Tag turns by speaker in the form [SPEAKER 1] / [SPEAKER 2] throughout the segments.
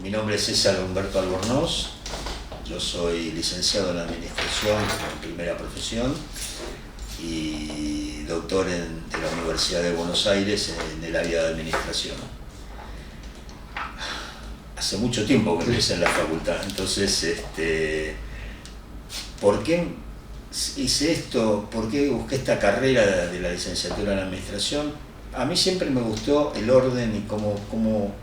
[SPEAKER 1] Mi nombre es César Humberto Albornoz, yo soy licenciado en Administración en primera profesión y doctor de la Universidad de Buenos Aires en el área de Administración. Hace mucho tiempo que empecé en la facultad, entonces, ¿por qué hice esto? ¿Por qué busqué esta carrera de la licenciatura en Administración? A mí siempre me gustó el orden y cómo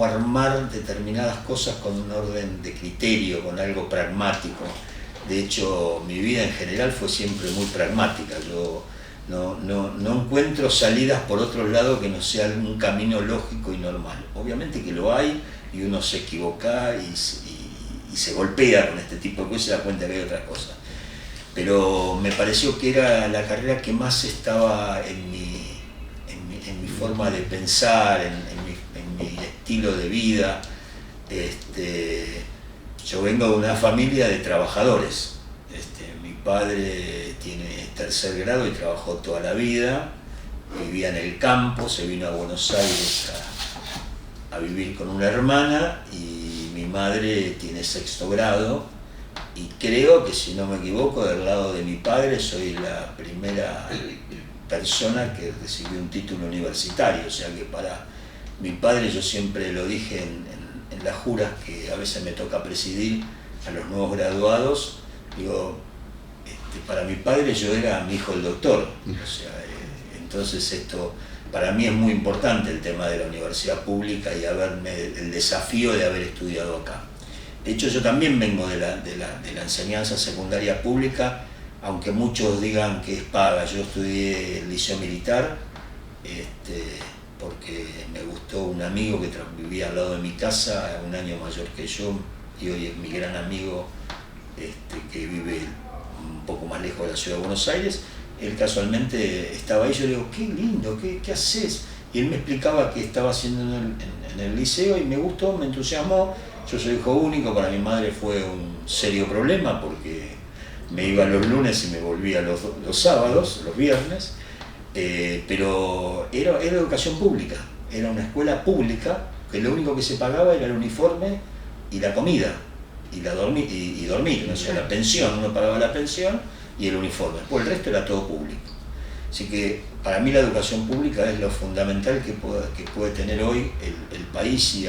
[SPEAKER 1] armar determinadas cosas con un orden de criterio, con algo pragmático. De hecho, mi vida en general fue siempre muy pragmática. Yo no encuentro salidas por otro lado que no sea un camino lógico y normal. Obviamente que lo hay y uno se equivoca y se golpea con este tipo de cosas y se da cuenta que hay otras cosas. Pero me pareció que era la carrera que más estaba en mi forma de pensar, en mi estilo de vida. Yo vengo de una familia de trabajadores. Mi padre tiene tercer grado y trabajó toda la vida, vivía en el campo, se vino a Buenos Aires a vivir con una hermana, y mi madre tiene sexto grado, y creo que, si no me equivoco, del lado de mi padre soy la primera persona que recibió un título universitario. O sea que para mi padre, yo siempre lo dije en las juras que a veces me toca presidir a los nuevos graduados, digo, para mi padre yo era mi hijo el doctor. O sea, entonces esto para mí es muy importante, el tema de la universidad pública y el desafío de haber estudiado acá. De hecho, yo también vengo de la enseñanza secundaria pública, aunque muchos digan que es paga. Yo estudié el liceo militar, porque me gustó un amigo que vivía al lado de mi casa, un año mayor que yo, y hoy es mi gran amigo, que vive un poco más lejos de la ciudad de Buenos Aires. Él casualmente estaba ahí, yo le digo, qué lindo, ¿qué haces? Y él me explicaba qué estaba haciendo en el liceo, y me gustó, me entusiasmó. Yo soy hijo único, para mi madre fue un serio problema, porque me iba los lunes y me volvía los sábados, los viernes, pero era educación pública, era una escuela pública, que lo único que se pagaba era el uniforme y la comida, y dormir, o sea, la pensión, uno pagaba la pensión y el uniforme, después el resto era todo público. Así que para mí la educación pública es lo fundamental que puede tener hoy el país y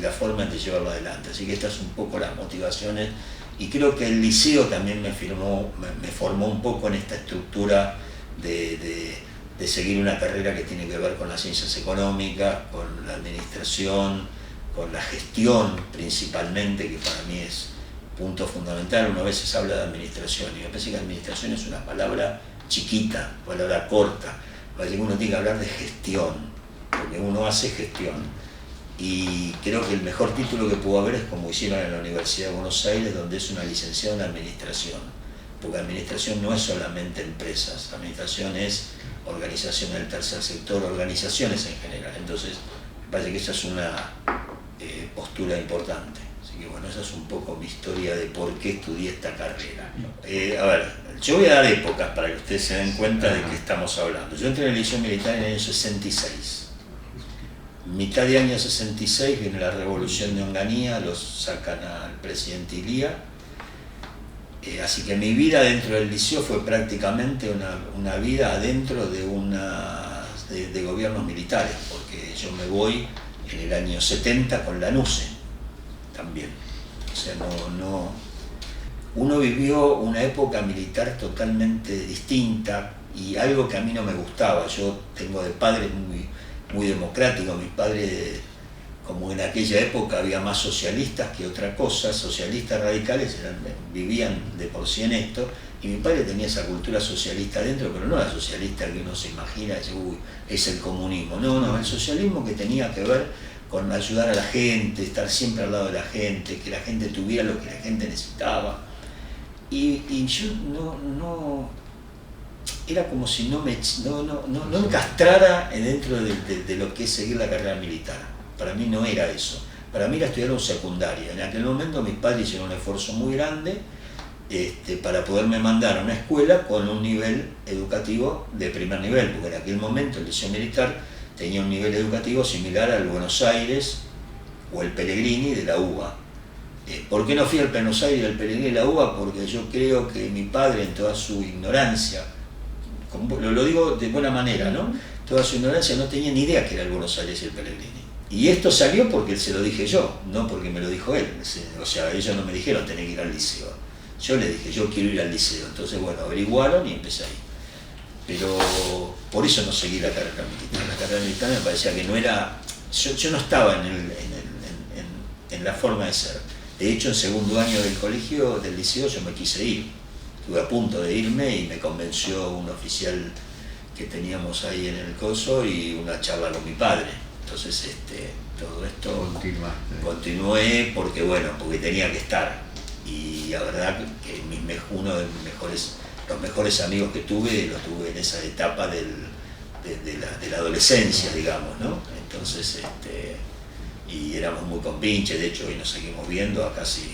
[SPEAKER 1] la forma de llevarlo adelante. Así que estas son un poco las motivaciones, y creo que el liceo también me formó un poco en esta estructura de seguir una carrera que tiene que ver con las ciencias económicas, con la administración, con la gestión principalmente, que para mí es punto fundamental. Uno a veces habla de administración y me parece que administración es una palabra chiquita, palabra corta. Parece que uno tiene que hablar de gestión, porque uno hace gestión. Y creo que el mejor título que pudo haber es como hicieron en la Universidad de Buenos Aires, donde es una licenciada en administración, porque administración no es solamente empresas, administración es organización del tercer sector, organizaciones en general. Entonces me parece que esa es una postura importante. Así que bueno, esa es un poco mi historia de por qué estudié esta carrera. A ver, yo voy a dar épocas para que ustedes se den cuenta de qué estamos hablando. Yo entré en el liceo militar en el año 66. Mitad de año 66 viene la revolución de Onganía, los sacan al presidente Ilía. Así que mi vida dentro del liceo fue prácticamente una vida adentro de gobiernos militares, porque yo me voy en el año 70 con la NUCE también. O sea, uno vivió una época militar totalmente distinta, y algo que a mí no me gustaba. Yo tengo de padres muy democráticos. Mis padres, como en aquella época había más socialistas que otra cosa, socialistas radicales, vivían de por sí en esto, y mi padre tenía esa cultura socialista adentro, pero no la socialista que uno se imagina, dice, uy, es el comunismo. No, el socialismo que tenía que ver con ayudar a la gente, estar siempre al lado de la gente, que la gente tuviera lo que la gente necesitaba. Y yo no era como si no encastrara dentro de lo que es seguir la carrera militar. Para mí no era eso. Para mí era estudiar un secundario. En aquel momento mis padres hicieron un esfuerzo muy grande para poderme mandar a una escuela con un nivel educativo de primer nivel, porque en aquel momento el liceo militar tenía un nivel educativo similar al Buenos Aires, o el Pellegrini de la UBA. ¿Por qué no fui al Buenos Aires y al Pellegrini de la UBA? Porque yo creo que mi padre, en toda su ignorancia, lo digo de buena manera, ¿no? Toda su ignorancia, no tenía ni idea que era el Buenos Aires y el Pellegrini. Y esto salió porque se lo dije yo, no porque me lo dijo él. O sea, ellos no me dijeron tenés que ir al liceo. Yo le dije, yo quiero ir al liceo. Entonces, bueno, averiguaron y empecé ahí. Pero por eso no seguí la carrera militar. La carrera militar me parecía que no era... Yo no estaba en la forma de ser. De hecho, en segundo año del colegio, del liceo, yo me quise ir. Estuve a punto de irme y me convenció un oficial que teníamos ahí en el coso y una charla con mi padre. Entonces, todo esto continué porque, bueno, porque tenía que estar. Y la verdad que uno de los mejores amigos que tuve, los tuve en esa etapa de la adolescencia, digamos, ¿no? Entonces, y éramos muy compinches, de hecho hoy nos seguimos viendo a casi,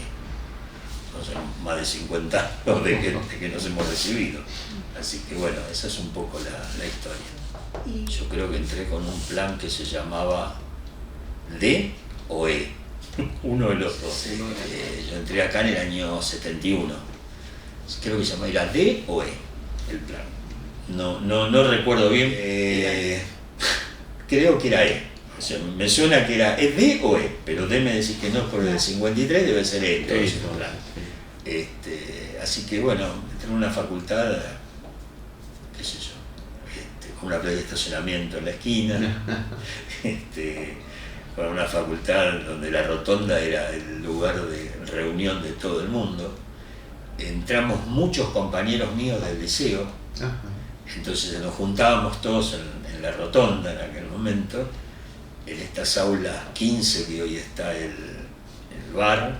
[SPEAKER 1] no sé, más de 50 años de que nos hemos recibido. Así que bueno, esa es un poco la historia. Yo creo que entré con un plan que se llamaba D o E, uno de los dos. Yo entré acá en el año 71, creo que se llamaba, era D o E el plan. No recuerdo bien, creo que era E. O sea, me suena que era ¿es D o E? Pero D me decís que no, por el 53 debe ser E, entonces, así que bueno, entré en una facultad, qué sé yo, con una playa de estacionamiento en la esquina, con una facultad donde la rotonda era el lugar de reunión de todo el mundo. Entramos muchos compañeros míos del liceo, entonces nos juntábamos todos en la rotonda en aquel momento, en estas aulas 15 que hoy está el bar,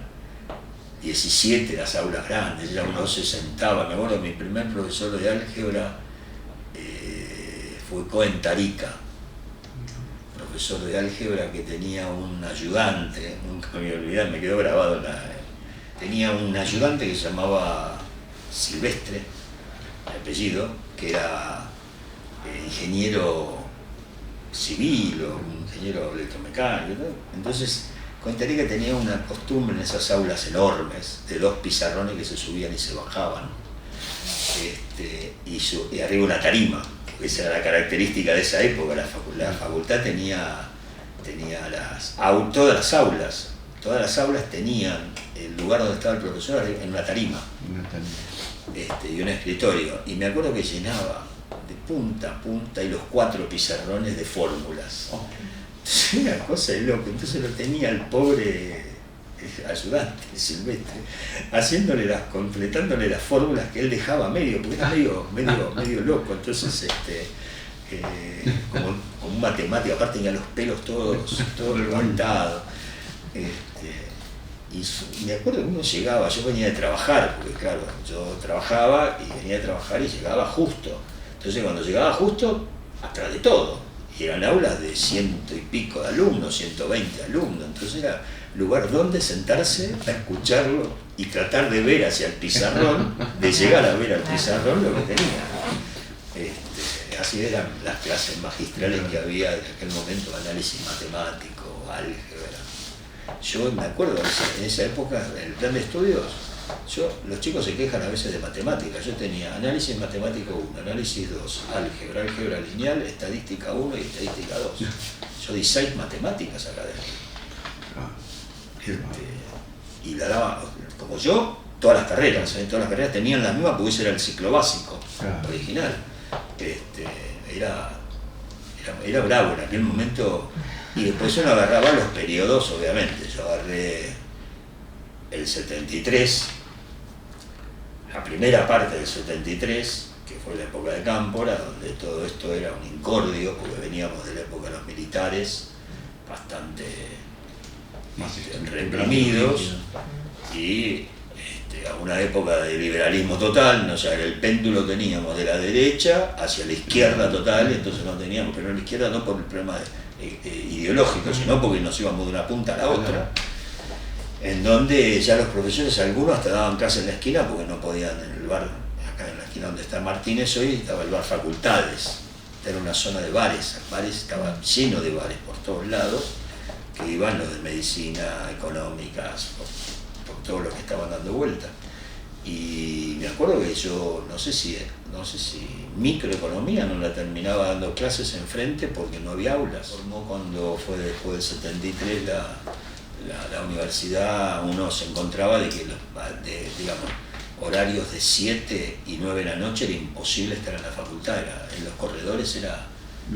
[SPEAKER 1] 17 las aulas grandes, ya uno se sentaba. Me acuerdo, mi primer profesor de álgebra fue Cohen Tarica, profesor de álgebra que tenía un ayudante, nunca me voy a olvidar, me quedó grabado tenía un ayudante que se llamaba Silvestre, el apellido, que era ingeniero civil o un ingeniero electromecánico. Entonces, Cohen Tarica tenía una costumbre en esas aulas enormes, de 2 pizarrones que se subían y se bajaban, y arriba una tarima. Esa era la característica de esa época. La facultad tenía todas las aulas tenían el lugar donde estaba el profesor en una tarima, y un escritorio, y me acuerdo que llenaba de punta a punta y los 4 pizarrones de fórmulas. Entonces, una cosa de loco. Entonces lo tenía el pobre ayudante Silvestre completándole las fórmulas que él dejaba medio, porque era medio loco. Entonces, como un matemático, aparte tenía los pelos todos levantados. Y me acuerdo que uno llegaba, yo venía de trabajar, porque claro, yo trabajaba y venía de trabajar y llegaba justo. Entonces cuando llegaba justo, atrás de todo, y eran aulas de 100 y pico de alumnos, 120 alumnos, entonces era lugar donde sentarse a escucharlo y tratar de ver hacia el pizarrón, de llegar a ver al pizarrón lo que tenía. Así eran las clases magistrales que había en aquel momento, análisis matemático, álgebra. Yo me acuerdo, en esa época, en el plan de estudios, los chicos se quejan a veces de matemáticas. Yo tenía análisis matemático 1, análisis 2, álgebra lineal, estadística 1 y estadística 2. Yo di 6 matemáticas acá adentro. Y la daba, como yo, todas las carreras tenían la misma, porque ese era el ciclo básico original. Era bravo en aquel momento. Y después uno agarraba los periodos, obviamente. Yo agarré el 73, la primera parte del 73, que fue la época de Cámpora, donde todo esto era un incordio, porque veníamos de la época de los militares, bastante reprimidos, y a una época de liberalismo total, o sea, el péndulo teníamos de la derecha hacia la izquierda total, entonces no teníamos, pero en la izquierda no por el problema ideológico, sino porque nos íbamos de una punta a la otra, en donde ya los profesores, algunos hasta daban clases en la esquina porque no podían, en el bar, acá en la esquina donde está Martínez hoy, estaba el bar Facultades, era una zona de bares, estaba lleno de bares por todos lados, que iban los de medicina, económicas, por todo lo que estaban dando vuelta. Y me acuerdo que yo, no sé si microeconomía no la terminaba dando clases enfrente porque no había aulas. Formó cuando fue después del 73 la universidad, uno se encontraba de que digamos, horarios de 7 y 9 de la noche era imposible estar en la facultad, en los corredores era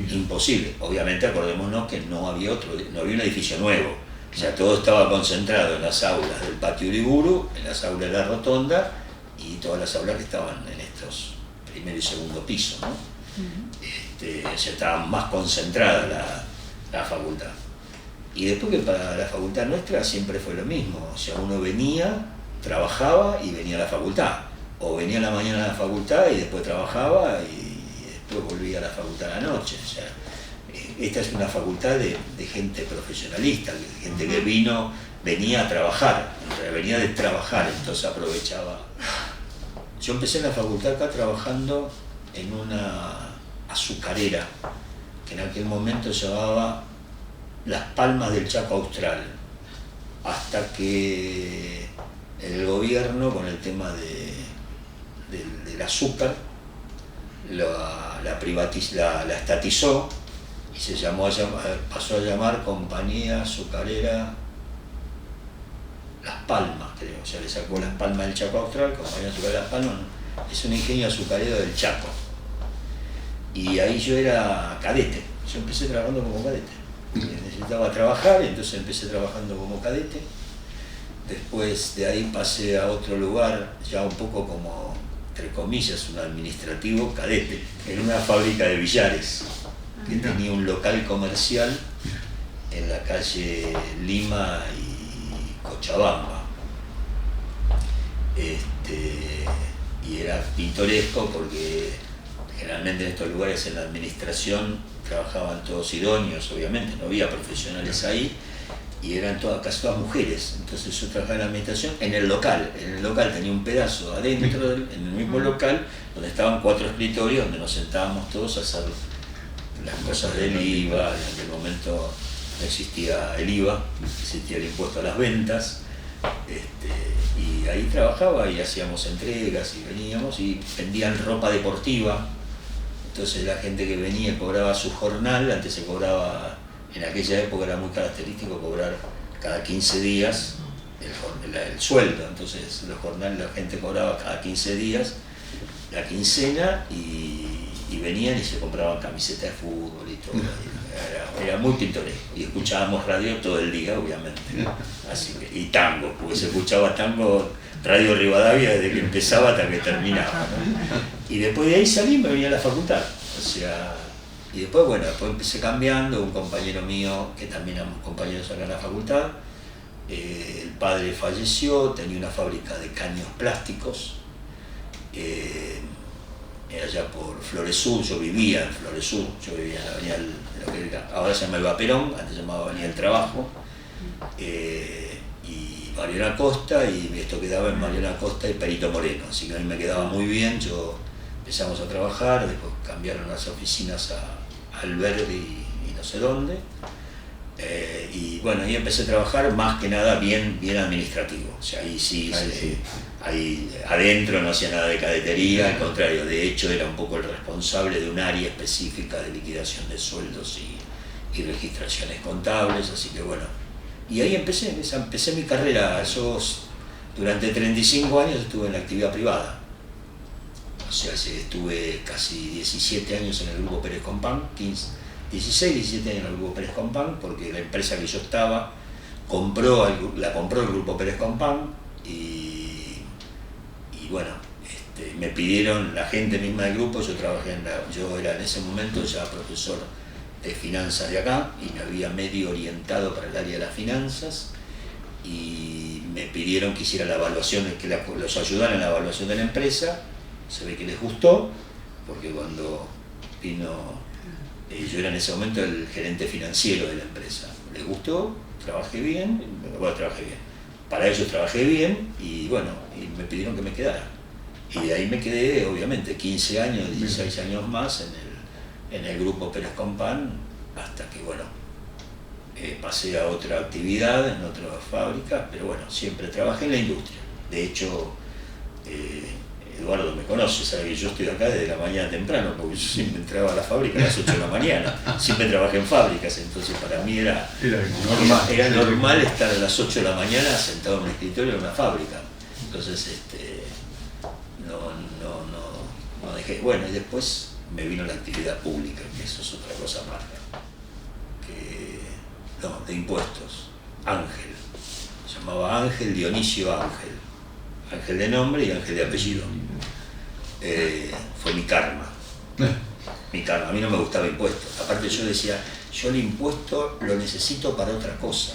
[SPEAKER 1] imposible. Obviamente acordémonos que no había un edificio nuevo, o sea, todo estaba concentrado en las aulas del patio Uriburu, en las aulas de la rotonda y todas las aulas que estaban en estos primer y segundo piso, ¿no? O sea, estaba más concentrada la facultad. Y después que para la facultad nuestra siempre fue lo mismo, o sea, uno venía, trabajaba y venía a la facultad, o venía a la mañana a la facultad y después trabajaba y después volvía a la facultad a la noche. O sea, esta es una facultad de gente profesionalista, gente que venía a trabajar, venía de trabajar, entonces aprovechaba. Yo empecé en la facultad acá trabajando en una azucarera, que en aquel momento se llamaba Las Palmas del Chaco Austral, hasta que el gobierno, con el tema del azúcar, la estatizó y pasó a llamar Compañía Azucarera Las Palmas, creo. O sea, le sacó Las Palmas del Chaco Austral, Compañía Azucarera Las Palmas, es un ingenio azucarero del Chaco. Y ahí yo era cadete, yo empecé trabajando como cadete. Necesitaba trabajar, entonces empecé trabajando como cadete. Después de ahí pasé a otro lugar, ya un poco como, entre comillas, un administrativo cadete, en una fábrica de billares, que tenía un local comercial en la calle Lima y Cochabamba. Y era pintoresco porque generalmente en estos lugares en la administración trabajaban todos idóneos, obviamente, no había profesionales ahí, y eran casi todas mujeres. Entonces yo trabajaba en la administración en el local tenía un pedazo adentro, en el mismo local, donde estaban 4 escritorios, donde nos sentábamos todos a hacer las cosas del IVA. En aquel momento no existía el IVA, existía el impuesto a las ventas, y ahí trabajaba y hacíamos entregas y veníamos y vendían ropa deportiva. Entonces la gente que venía cobraba su jornal, antes se cobraba, en aquella época era muy característico cobrar cada 15 días el sueldo, entonces los jornales la gente cobraba cada 15 días la quincena y venían y se compraban camisetas de fútbol y todo. Era muy pintoresco y escuchábamos radio todo el día, obviamente, así que, y tango, porque se escuchaba tango, Radio Rivadavia, desde que empezaba hasta que terminaba, ¿no? Y después de ahí salí y me venía a la facultad, o sea, y después empecé cambiando. Un compañero mío, que también éramos compañeros acá en la facultad, el padre falleció, tenía una fábrica de caños plásticos, allá por Flores Sur. Yo vivía en Flores Sur, yo vivía en la avenida, lo que ahora se llama Eva Perón, antes se llamaba Avenida del Trabajo, y Mariana Costa, y esto quedaba en Mariana Costa y Perito Moreno, así que a mí me quedaba muy bien. Empezamos a trabajar, después cambiaron las oficinas a Alberdi y no sé dónde, y bueno, ahí empecé a trabajar más que nada bien administrativo, o sea, ahí sí. Ahí adentro no hacía nada de cadetería, al contrario, de hecho era un poco el responsable de un área específica de liquidación de sueldos y registraciones contables, así que bueno. Y ahí empecé mi carrera. Yo durante 35 años estuve en la actividad privada, o sea, estuve casi 17 años en el Grupo Pérez Compán, 16, 17 años en el Grupo Pérez Compán, porque la empresa que yo estaba la compró el Grupo Pérez Compán, y bueno, me pidieron la gente misma del grupo. Yo era en ese momento ya profesor de finanzas de acá y me había medio orientado para el área de las finanzas, y me pidieron que hiciera la evaluación, que los ayudara en la evaluación de la empresa. Se ve que les gustó, porque cuando vino, yo era en ese momento el gerente financiero de la empresa, les gustó, trabajé bien, para ellos trabajé bien, y bueno, y me pidieron que me quedara. Y de ahí me quedé, obviamente, 15 años, 16 años más en el Grupo Pérez Compán, hasta que, bueno, pasé a otra actividad en otra fábrica, pero bueno, siempre trabajé en la industria. De hecho, Eduardo me conoce, sabe que yo estoy acá desde la mañana temprano, porque yo siempre entraba a la fábrica a las 8 de la mañana, siempre trabajé en fábricas, entonces para mí era normal estar a las 8 de la mañana sentado en un escritorio en una fábrica. Entonces, no dejé. Bueno, y después me vino la actividad pública, que eso es otra cosa más. De impuestos. Ángel. Se llamaba Ángel Dionisio Ángel. Ángel de nombre y Ángel de apellido. Fue mi karma. Mi karma. A mí no me gustaba impuestos. Aparte yo decía, yo el impuesto lo necesito para otra cosa.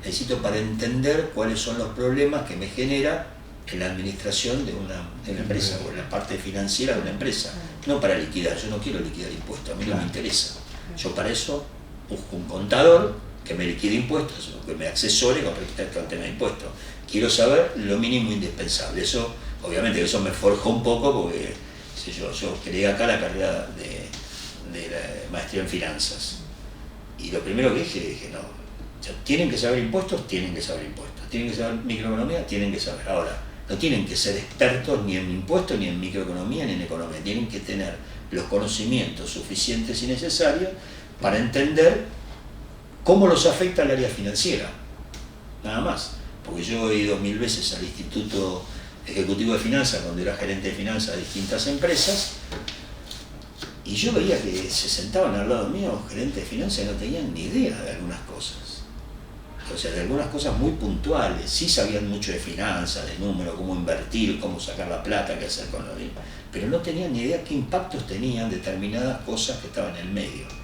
[SPEAKER 1] Necesito para entender cuáles son los problemas que me genera en la administración de una empresa o en la parte financiera de una empresa. No para liquidar. Yo no quiero liquidar impuestos. A mí no me interesa. Yo para eso busco un contador que me liquide impuestos o que me asesore con respecto al tema de impuestos. Quiero saber lo mínimo indispensable. Eso, obviamente, eso me forjó un poco porque yo creé acá la carrera de la maestría en finanzas. Y lo primero que dije, no, tienen que saber impuestos, tienen que saber impuestos. Tienen que saber microeconomía, tienen que saber. Ahora, no tienen que ser expertos ni en impuestos, ni en microeconomía, ni en economía. Tienen que tener los conocimientos suficientes y necesarios para entender cómo los afecta el área financiera, nada más. Porque yo he ido 1000 veces al Instituto Ejecutivo de Finanzas, donde era gerente de finanzas de distintas empresas, y yo veía que se sentaban al lado mío gerentes de finanzas y no tenían ni idea de algunas cosas. O sea, de algunas cosas muy puntuales. Sí sabían mucho de finanzas, de números, cómo invertir, cómo sacar la plata, qué hacer con los dinero, pero no tenían ni idea qué impactos tenían determinadas cosas que estaban en el medio.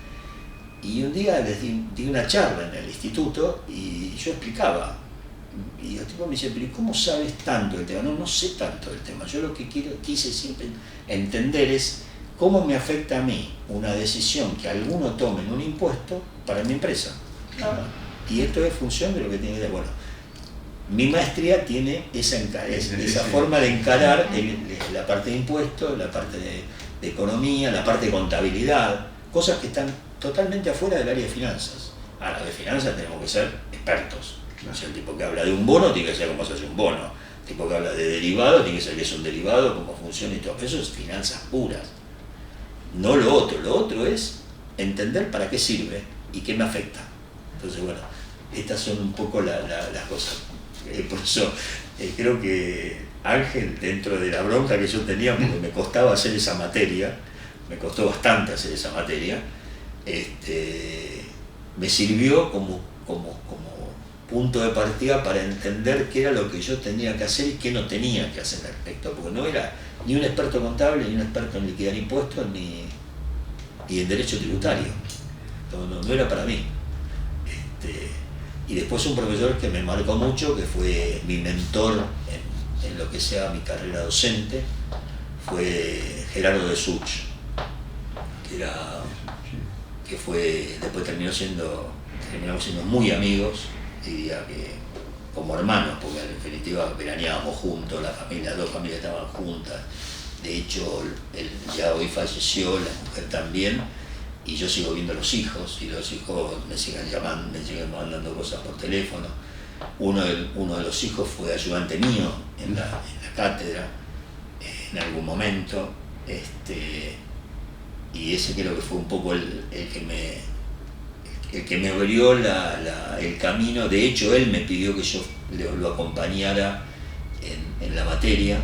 [SPEAKER 1] Y un día les di una charla en el instituto y yo explicaba. Y el tipo me dice, pero ¿cómo sabes tanto del tema? No sé tanto del tema. Yo lo que quise siempre entender es cómo me afecta a mí una decisión que alguno tome en un impuesto para mi empresa. Y esto es función de lo que tiene que ver. Bueno, mi maestría tiene esa forma de encarar la parte de impuestos, la parte de economía, la parte de contabilidad, cosas que están totalmente afuera del área de finanzas. Ahora, de finanzas tenemos que ser expertos. O sea, el tipo que habla de un bono tiene que saber cómo se hace un bono. El tipo que habla de derivado tiene que saber qué es un derivado, cómo funciona y todo. Eso es finanzas puras. No lo otro. Lo otro es entender para qué sirve y qué me afecta. Entonces, bueno, estas son un poco las cosas. Por eso creo que Ángel, dentro de la bronca que yo tenía, porque me costaba hacer esa materia, me costó bastante hacer esa materia, me sirvió como punto de partida para entender qué era lo que yo tenía que hacer y qué no tenía que hacer al respecto, porque no era ni un experto contable, ni un experto en liquidar impuestos, ni en derecho tributario. No era para mí. Y después un profesor que me marcó mucho, que fue mi mentor en lo que sea mi carrera docente, fue Gerardo de Such, después terminamos siendo muy amigos, diría que como hermanos, porque en definitiva veraneábamos juntos, las dos familias estaban juntas. De hecho, él ya hoy falleció, la mujer también, y yo sigo viendo los hijos, y los hijos me siguen llamando, me siguen mandando cosas por teléfono. Uno de los hijos fue ayudante mío en la cátedra en algún momento, y ese creo que fue un poco el que me abrió el camino. De hecho, él me pidió que yo lo acompañara en la materia,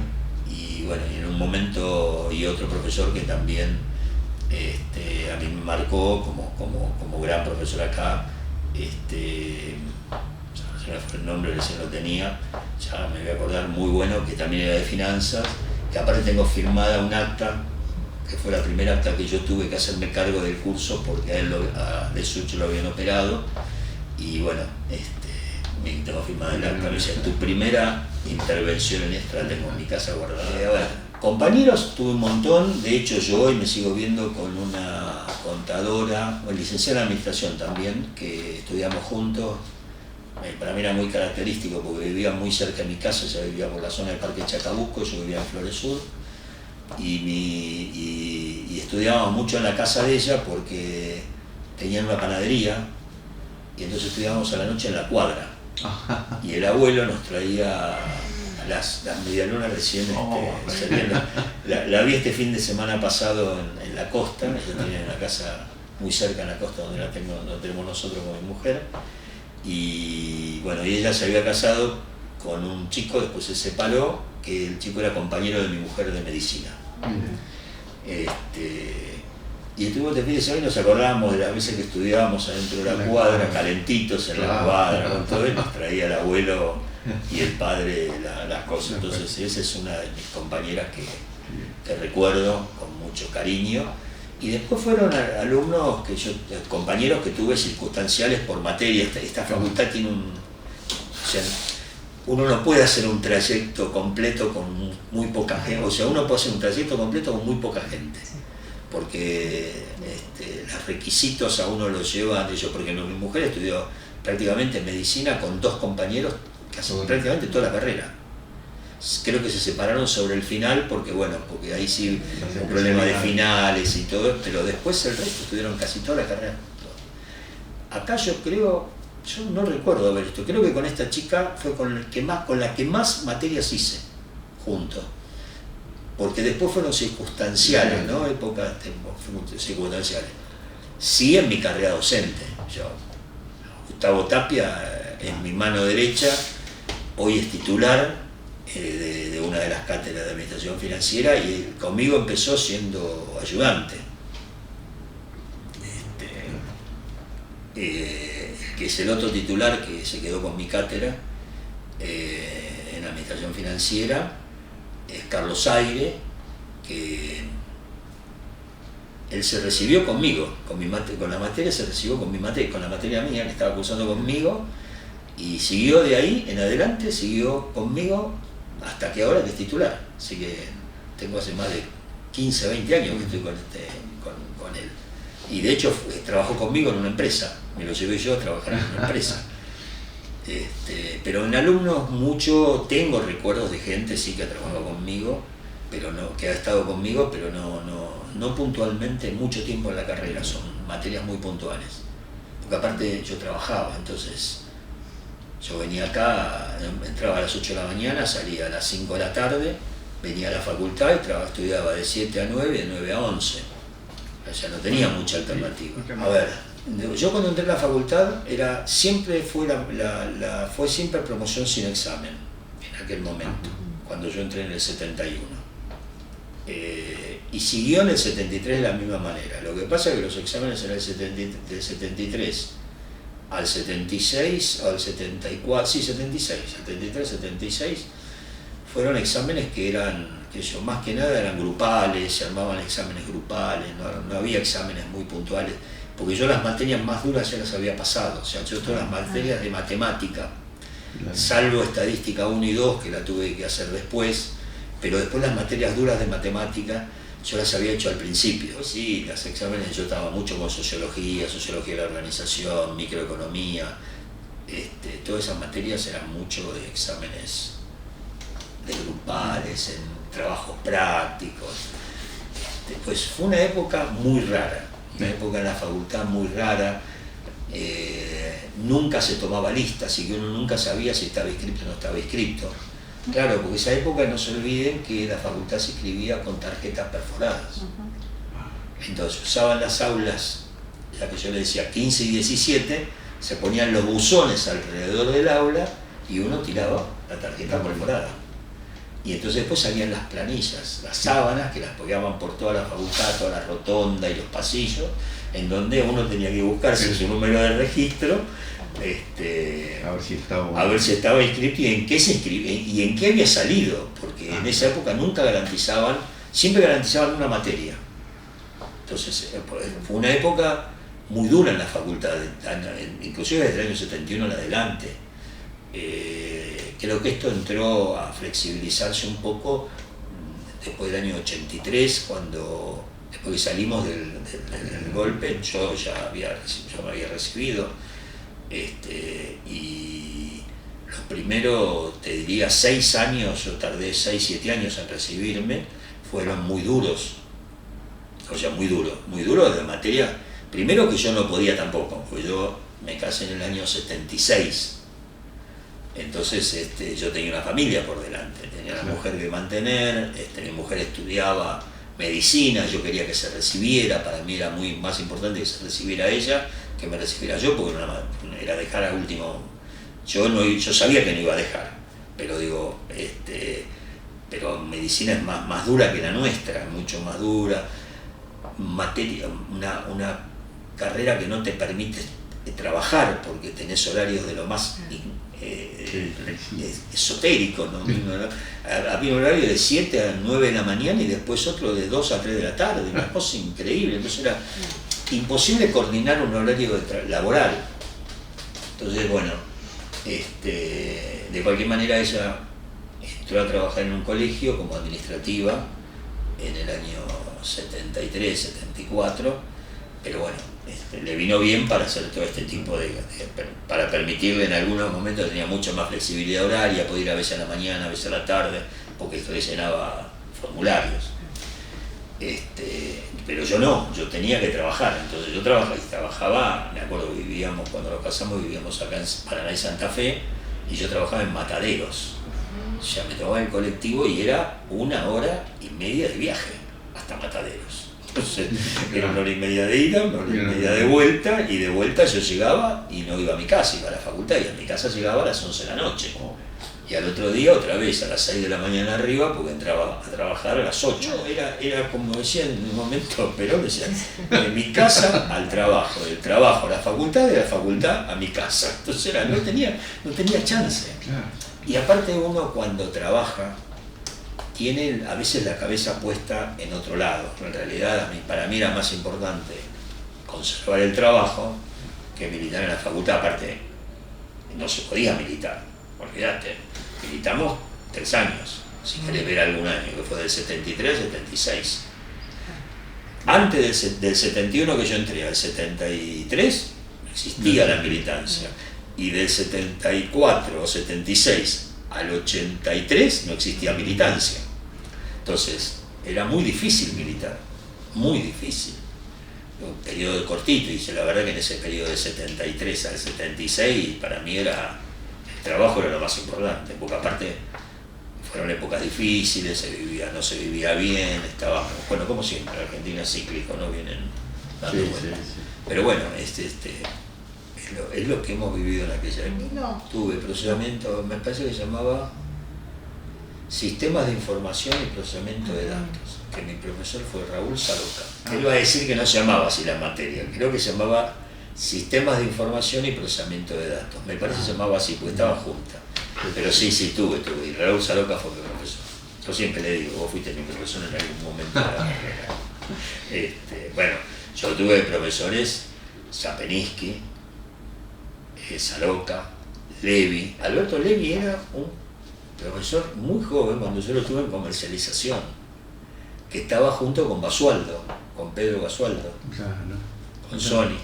[SPEAKER 1] y bueno, y en un momento, y otro profesor que también a mí me marcó como gran profesor acá, se me fue el nombre, recién lo tenía, ya me voy a acordar, muy bueno, que también era de finanzas, que aparte tengo firmada un acta, que fue la primera acta que yo tuve que hacerme cargo del curso, porque a De Such lo habían operado, y bueno, tengo firmada el acta, me dice, tu primera intervención en esta la tengo en mi casa guardada. Compañeros tuve un montón, de hecho yo hoy me sigo viendo con una contadora, licenciada en administración también, que estudiamos juntos. Para mí era muy característico porque vivía muy cerca de mi casa, ella vivía por la zona del Parque Chacabuco, yo vivía en Flores Sur, y estudiábamos mucho en la casa de ella porque tenían una panadería, y entonces estudiábamos a la noche en la cuadra. Y el abuelo nos traía las medialunas recién saliendo. La vi este fin de semana pasado en la costa, ella tiene una casa muy cerca en la costa donde la tenemos nosotros con mi mujer. Y bueno, y ella se había casado con un chico, después se separó, que el chico era compañero de mi mujer de medicina. Y estuvimos este fin de semana y nos acordábamos de las veces que estudiábamos adentro de la cuadra, calentitos en la cuadra, con todo, y nos traía el abuelo y el padre las cosas. Entonces esa es una de mis compañeras que recuerdo con mucho cariño. Y después fueron alumnos, compañeros que tuve circunstanciales por materia. Esta facultad tiene o sea, uno no puede hacer un trayecto completo con muy poca gente, o sea, uno puede hacer un trayecto completo con muy poca gente, porque los requisitos a uno los llevan ellos, porque mi mujer estudió prácticamente medicina con 2 compañeros casi prácticamente toda la carrera. Creo que se separaron sobre el final porque ahí sí un problema de finales y todo, pero después el resto estuvieron casi toda la carrera. Acá yo no recuerdo haber esto, creo que con esta chica fue con la que más materias hice juntos, porque después fueron circunstanciales, ¿no? Épocas circunstanciales. Sí, en mi carrera docente. Gustavo Tapia es mi mano derecha, hoy es titular de una de las cátedras de administración financiera, y conmigo empezó siendo ayudante. Que es el otro titular que se quedó con mi cátedra en administración financiera, es Carlos Aire, que él se recibió conmigo, con la materia se recibió con la materia mía que estaba cursando conmigo, y siguió de ahí en adelante, siguió conmigo hasta que ahora que es titular. Así que tengo hace más de 15, 20 años que estoy con él. Y de hecho trabajó conmigo en una empresa, me lo llevé yo a trabajar en una empresa. Pero en alumnos mucho tengo recuerdos de gente sí que ha trabajado conmigo, pero no, que ha estado conmigo, pero no puntualmente mucho tiempo en la carrera, son materias muy puntuales. Porque aparte yo trabajaba, entonces yo venía acá, entraba a las 8 de la mañana, salía a las 5 de la tarde, venía a la facultad y estudiaba de 7 a 9 y de 9 a 11. O sea, no tenía mucha alternativa. A ver, yo cuando entré a la facultad fue siempre promoción sin examen, en aquel momento, cuando yo entré en el 71. Y siguió en el 73 de la misma manera. Lo que pasa es que los exámenes en el del 73 al 76, o al 74, sí, 76, 73, 76, fueron exámenes que eran, más que nada eran grupales, se armaban exámenes grupales, no había exámenes muy puntuales, porque yo las materias más duras ya las había pasado, o sea, yo todas las materias de matemática, salvo estadística 1 y 2, que la tuve que hacer después, pero después las materias duras de matemática yo las había hecho al principio. Sí, los exámenes yo estaba mucho con sociología de la organización, microeconomía, todas esas materias eran mucho de exámenes de grupales, en trabajos prácticos. Pues fue una época muy rara, una época en la facultad muy rara. Nunca se tomaba lista, así que uno nunca sabía si estaba inscrito o no estaba inscrito. Claro, porque esa época no se olviden que la facultad se inscribía con tarjetas perforadas. Entonces usaban las aulas, ya que yo le decía 15 y 17, se ponían los buzones alrededor del aula y uno tiraba la tarjeta perforada. Y entonces después salían las planillas, las sábanas que las pegaban por toda la facultad, toda la rotonda y los pasillos, en donde uno tenía que buscarse su número de registro, a ver si estaba inscrito y en qué se inscribía y en qué había salido, porque en esa época nunca siempre garantizaban una materia. Entonces fue una época muy dura en la facultad, inclusive desde el año 71 en adelante. Creo que esto entró a flexibilizarse un poco después del año 83, después que salimos del golpe, yo me había recibido, y los primeros, te diría, 6 años, yo tardé 6, 7 años en recibirme, fueron muy duros, o sea, muy duro de materia. Primero que yo no podía tampoco, porque yo me casé en el año 76. Entonces yo tenía una familia por delante, tenía una mujer que mantener, mi mujer estudiaba medicina, yo quería que se recibiera, para mí era muy más importante que se recibiera ella que me recibiera yo, porque era dejar a último. Yo sabía que no iba a dejar, pero digo, pero medicina es más dura que la nuestra, mucho más dura, una carrera que no te permite trabajar porque tenés horarios de lo más esotérico, ¿no? Había un horario de 7 a 9 de la mañana y después otro de 2 a 3 de la tarde, una cosa increíble, entonces era imposible coordinar un horario laboral. Entonces, bueno, de cualquier manera ella entró a trabajar en un colegio como administrativa en el año 73, 74, pero bueno, le vino bien para hacer todo este tipo para permitirle en algunos momentos, tenía mucha más flexibilidad horaria, podía ir a veces a la mañana, a veces a la tarde, porque esto le llenaba formularios. Pero yo no, yo tenía que trabajar, entonces yo trabajaba, me acuerdo, cuando nos casamos vivíamos acá en Paraná y Santa Fe, y yo trabajaba en Mataderos. Ya me tomaba el colectivo y era 1h30 de viaje hasta Mataderos. Entonces era 1h30 de ida, 1h30 de vuelta, y de vuelta yo llegaba y no iba a mi casa, iba a la facultad, y a mi casa llegaba a las 11 de la noche. Y al otro día otra vez a las 6 de la mañana arriba, porque entraba a trabajar a las 8. Era como decía en un momento Perón, decía, de mi casa al trabajo, del trabajo a la facultad, de la facultad a mi casa. Entonces no tenía chance. Y aparte uno cuando trabaja tiene a veces la cabeza puesta en otro lado. En realidad para mí era más importante conservar el trabajo que militar en la facultad. Aparte no se podía militar, olvídate, militamos 3 años, si querés ver algún año, que fue del 73 al 76. Antes del 71 que yo entré al 73 existía la militancia, y del 74 o 76 al 83 no existía militancia. Entonces era muy difícil militar, muy difícil. Un periodo cortito, y la verdad que en ese periodo de 73 al 76 para mí el trabajo era lo más importante, porque aparte fueron épocas difíciles, no se vivía bien, bueno, como siempre, Argentina es cíclico, no vienen dando vueltas. Pero bueno, es lo que hemos vivido en aquella época. Tuve procesamiento, me parece que se llamaba Sistemas de Información y Procesamiento de Datos, que mi profesor fue Raúl Saloca. Él iba a decir que no se llamaba así la materia, creo que se llamaba Sistemas de Información y Procesamiento de Datos. Me parece que se llamaba así, porque estaba junta. Pero sí, tuve. Y Raúl Saloca fue mi profesor. Yo siempre le digo, vos fuiste mi profesor en algún momento de la carrera. Bueno, yo tuve profesores, Zapeninsky, Saloca, Levi. Alberto Levi era un profesor muy joven cuando yo lo tuve en comercialización, que estaba junto con Basualdo, con Pedro Basualdo, con Sony.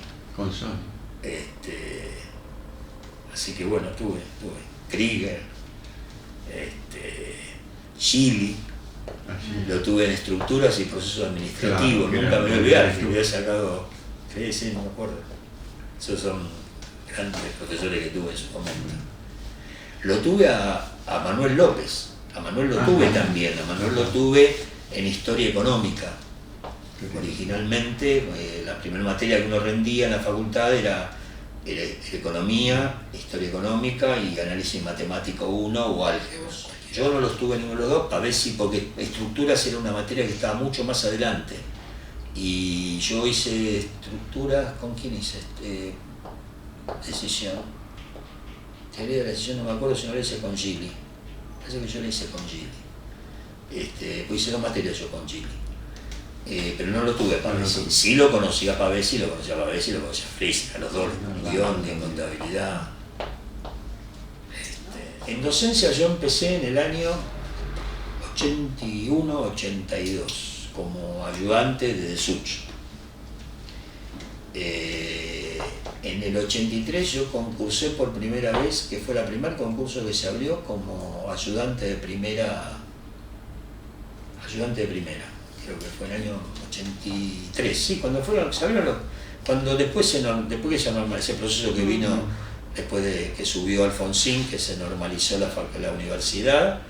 [SPEAKER 1] Así que bueno, tuve Krieger, Chili, lo tuve en estructuras y procesos administrativos, nunca me voy a olvidar, que hubiera sacado, sí, no me acuerdo. Esos son grandes profesores que tuve en su momento. Lo tuve a Manuel López, a Manuel lo tuve también, a Manuel lo tuve en Historia Económica. Originalmente la primera materia que uno rendía en la facultad era Economía, Historia Económica y Análisis Matemático 1 o Álgebros. Yo no los tuve ninguno de los dos, porque estructuras era una materia que estaba mucho más adelante. Y yo hice estructuras, ¿con quién hice? Decisión. Teoría de la decisión, no me acuerdo si no la hice con Gili. Parece que yo la hice con Gili. Pues hice 2 materias yo con Gili. Pero no lo tuve a Pavesi. Sí lo conocía a Pavesi, lo conocía a Frisch, a los dos, en guión, en contabilidad. En docencia yo empecé en el año 81-82 como ayudante de Such. En el 83 yo concursé por primera vez, que fue el primer concurso que se abrió como ayudante de primera. Creo que fue en el año 83, sí, cuando se abrieron Cuando después que se normalizó ese proceso que vino después de que subió Alfonsín, que se normalizó la universidad,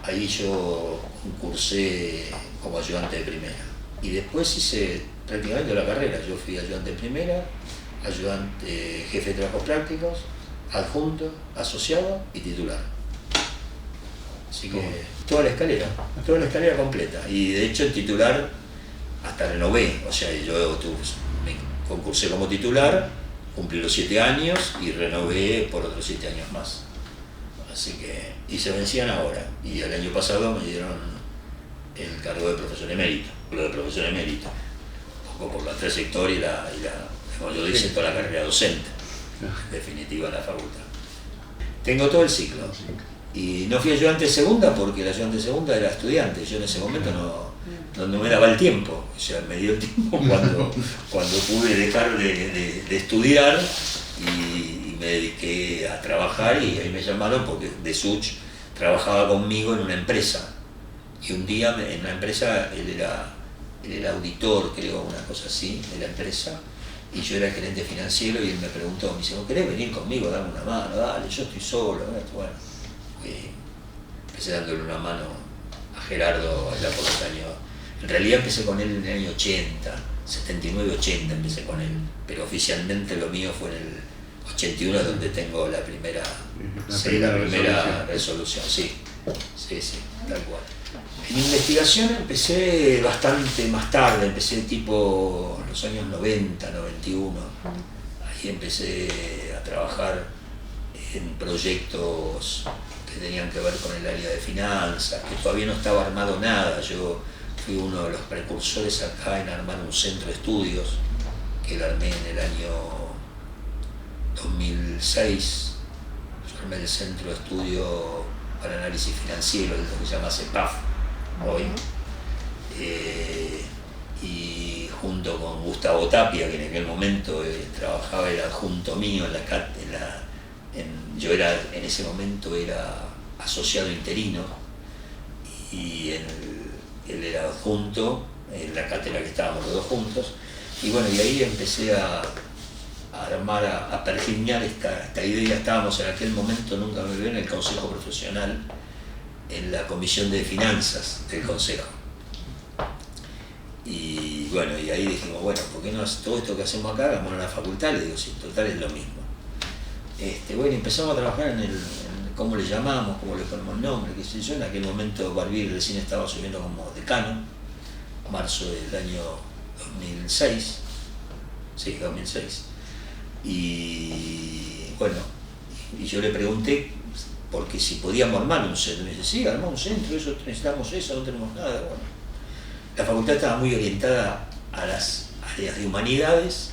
[SPEAKER 1] ahí yo concursé como ayudante de primera. Y después hice prácticamente la carrera. Yo fui ayudante de primera, ayudante, jefe de trabajos prácticos, adjunto, asociado y titular. Así que toda la escalera completa. Y de hecho el titular hasta renové, o sea, yo me concursé como titular, cumplí los 7 años y renové por otros 7 años más. Así que, y se vencían ahora. Y el año pasado me dieron el cargo de profesor emérito, lo de profesor emérito, un poco por la trayectoria como yo hice toda la carrera docente, en definitiva en la facultad. Tengo todo el ciclo. Y no fui ayudante de segunda porque el ayudante de segunda era estudiante. Yo en ese momento no me daba el tiempo. O sea, me dio el tiempo cuando pude dejar de estudiar y me dediqué a trabajar, y ahí me llamaron porque De Such trabajaba conmigo en una empresa. Y un día en la empresa él era auditor, creo, una cosa así, de la empresa. Y yo era el gerente financiero y él me preguntó, me dice, ¿no querés venir conmigo, darme una mano? Dale, yo estoy solo. Bueno, empecé dándole una mano a Gerardo allá por los años. En realidad empecé con él en el año 80, 79-80 empecé con él, pero oficialmente lo mío fue en el 81, donde tengo la primera resolución. Sí, tal cual. En investigación empecé bastante más tarde, empecé tipo los años 90, 91. Ahí empecé a trabajar en proyectos que tenían que ver con el área de finanzas, que todavía no estaba armado nada. Yo fui uno de los precursores acá en armar un centro de estudios, que lo armé en el año 2006. Yo armé el Centro de Estudio para Análisis Financiero, lo que se llama CEPAF hoy. Y junto con Gustavo Tapia, que en aquel momento trabajaba, era adjunto mío en la cátedra. Yo en ese momento era asociado interino y él era adjunto en la cátedra que estábamos los dos juntos. Y bueno, y ahí empecé a armar, a pergeñar esta idea. Estábamos en aquel momento, nunca me olvidé, en el Consejo Profesional, en la Comisión de Finanzas del Consejo. Y bueno, y ahí dijimos, bueno, ¿por qué no todo esto que hacemos acá, hagámoslo en la facultad? Le digo, sí, total es lo mismo. Bueno, empezamos a trabajar en cómo le llamamos, cómo le ponemos el nombre, qué sé yo. En aquel momento Barbieri recién estaba subiendo como decano, marzo del año 2006. Sí, 2006. Y bueno, y yo le pregunté porque si podíamos armar un centro. Me dice, sí, armamos un centro, eso necesitamos eso, no tenemos nada. Bueno, la facultad estaba muy orientada a las áreas de humanidades,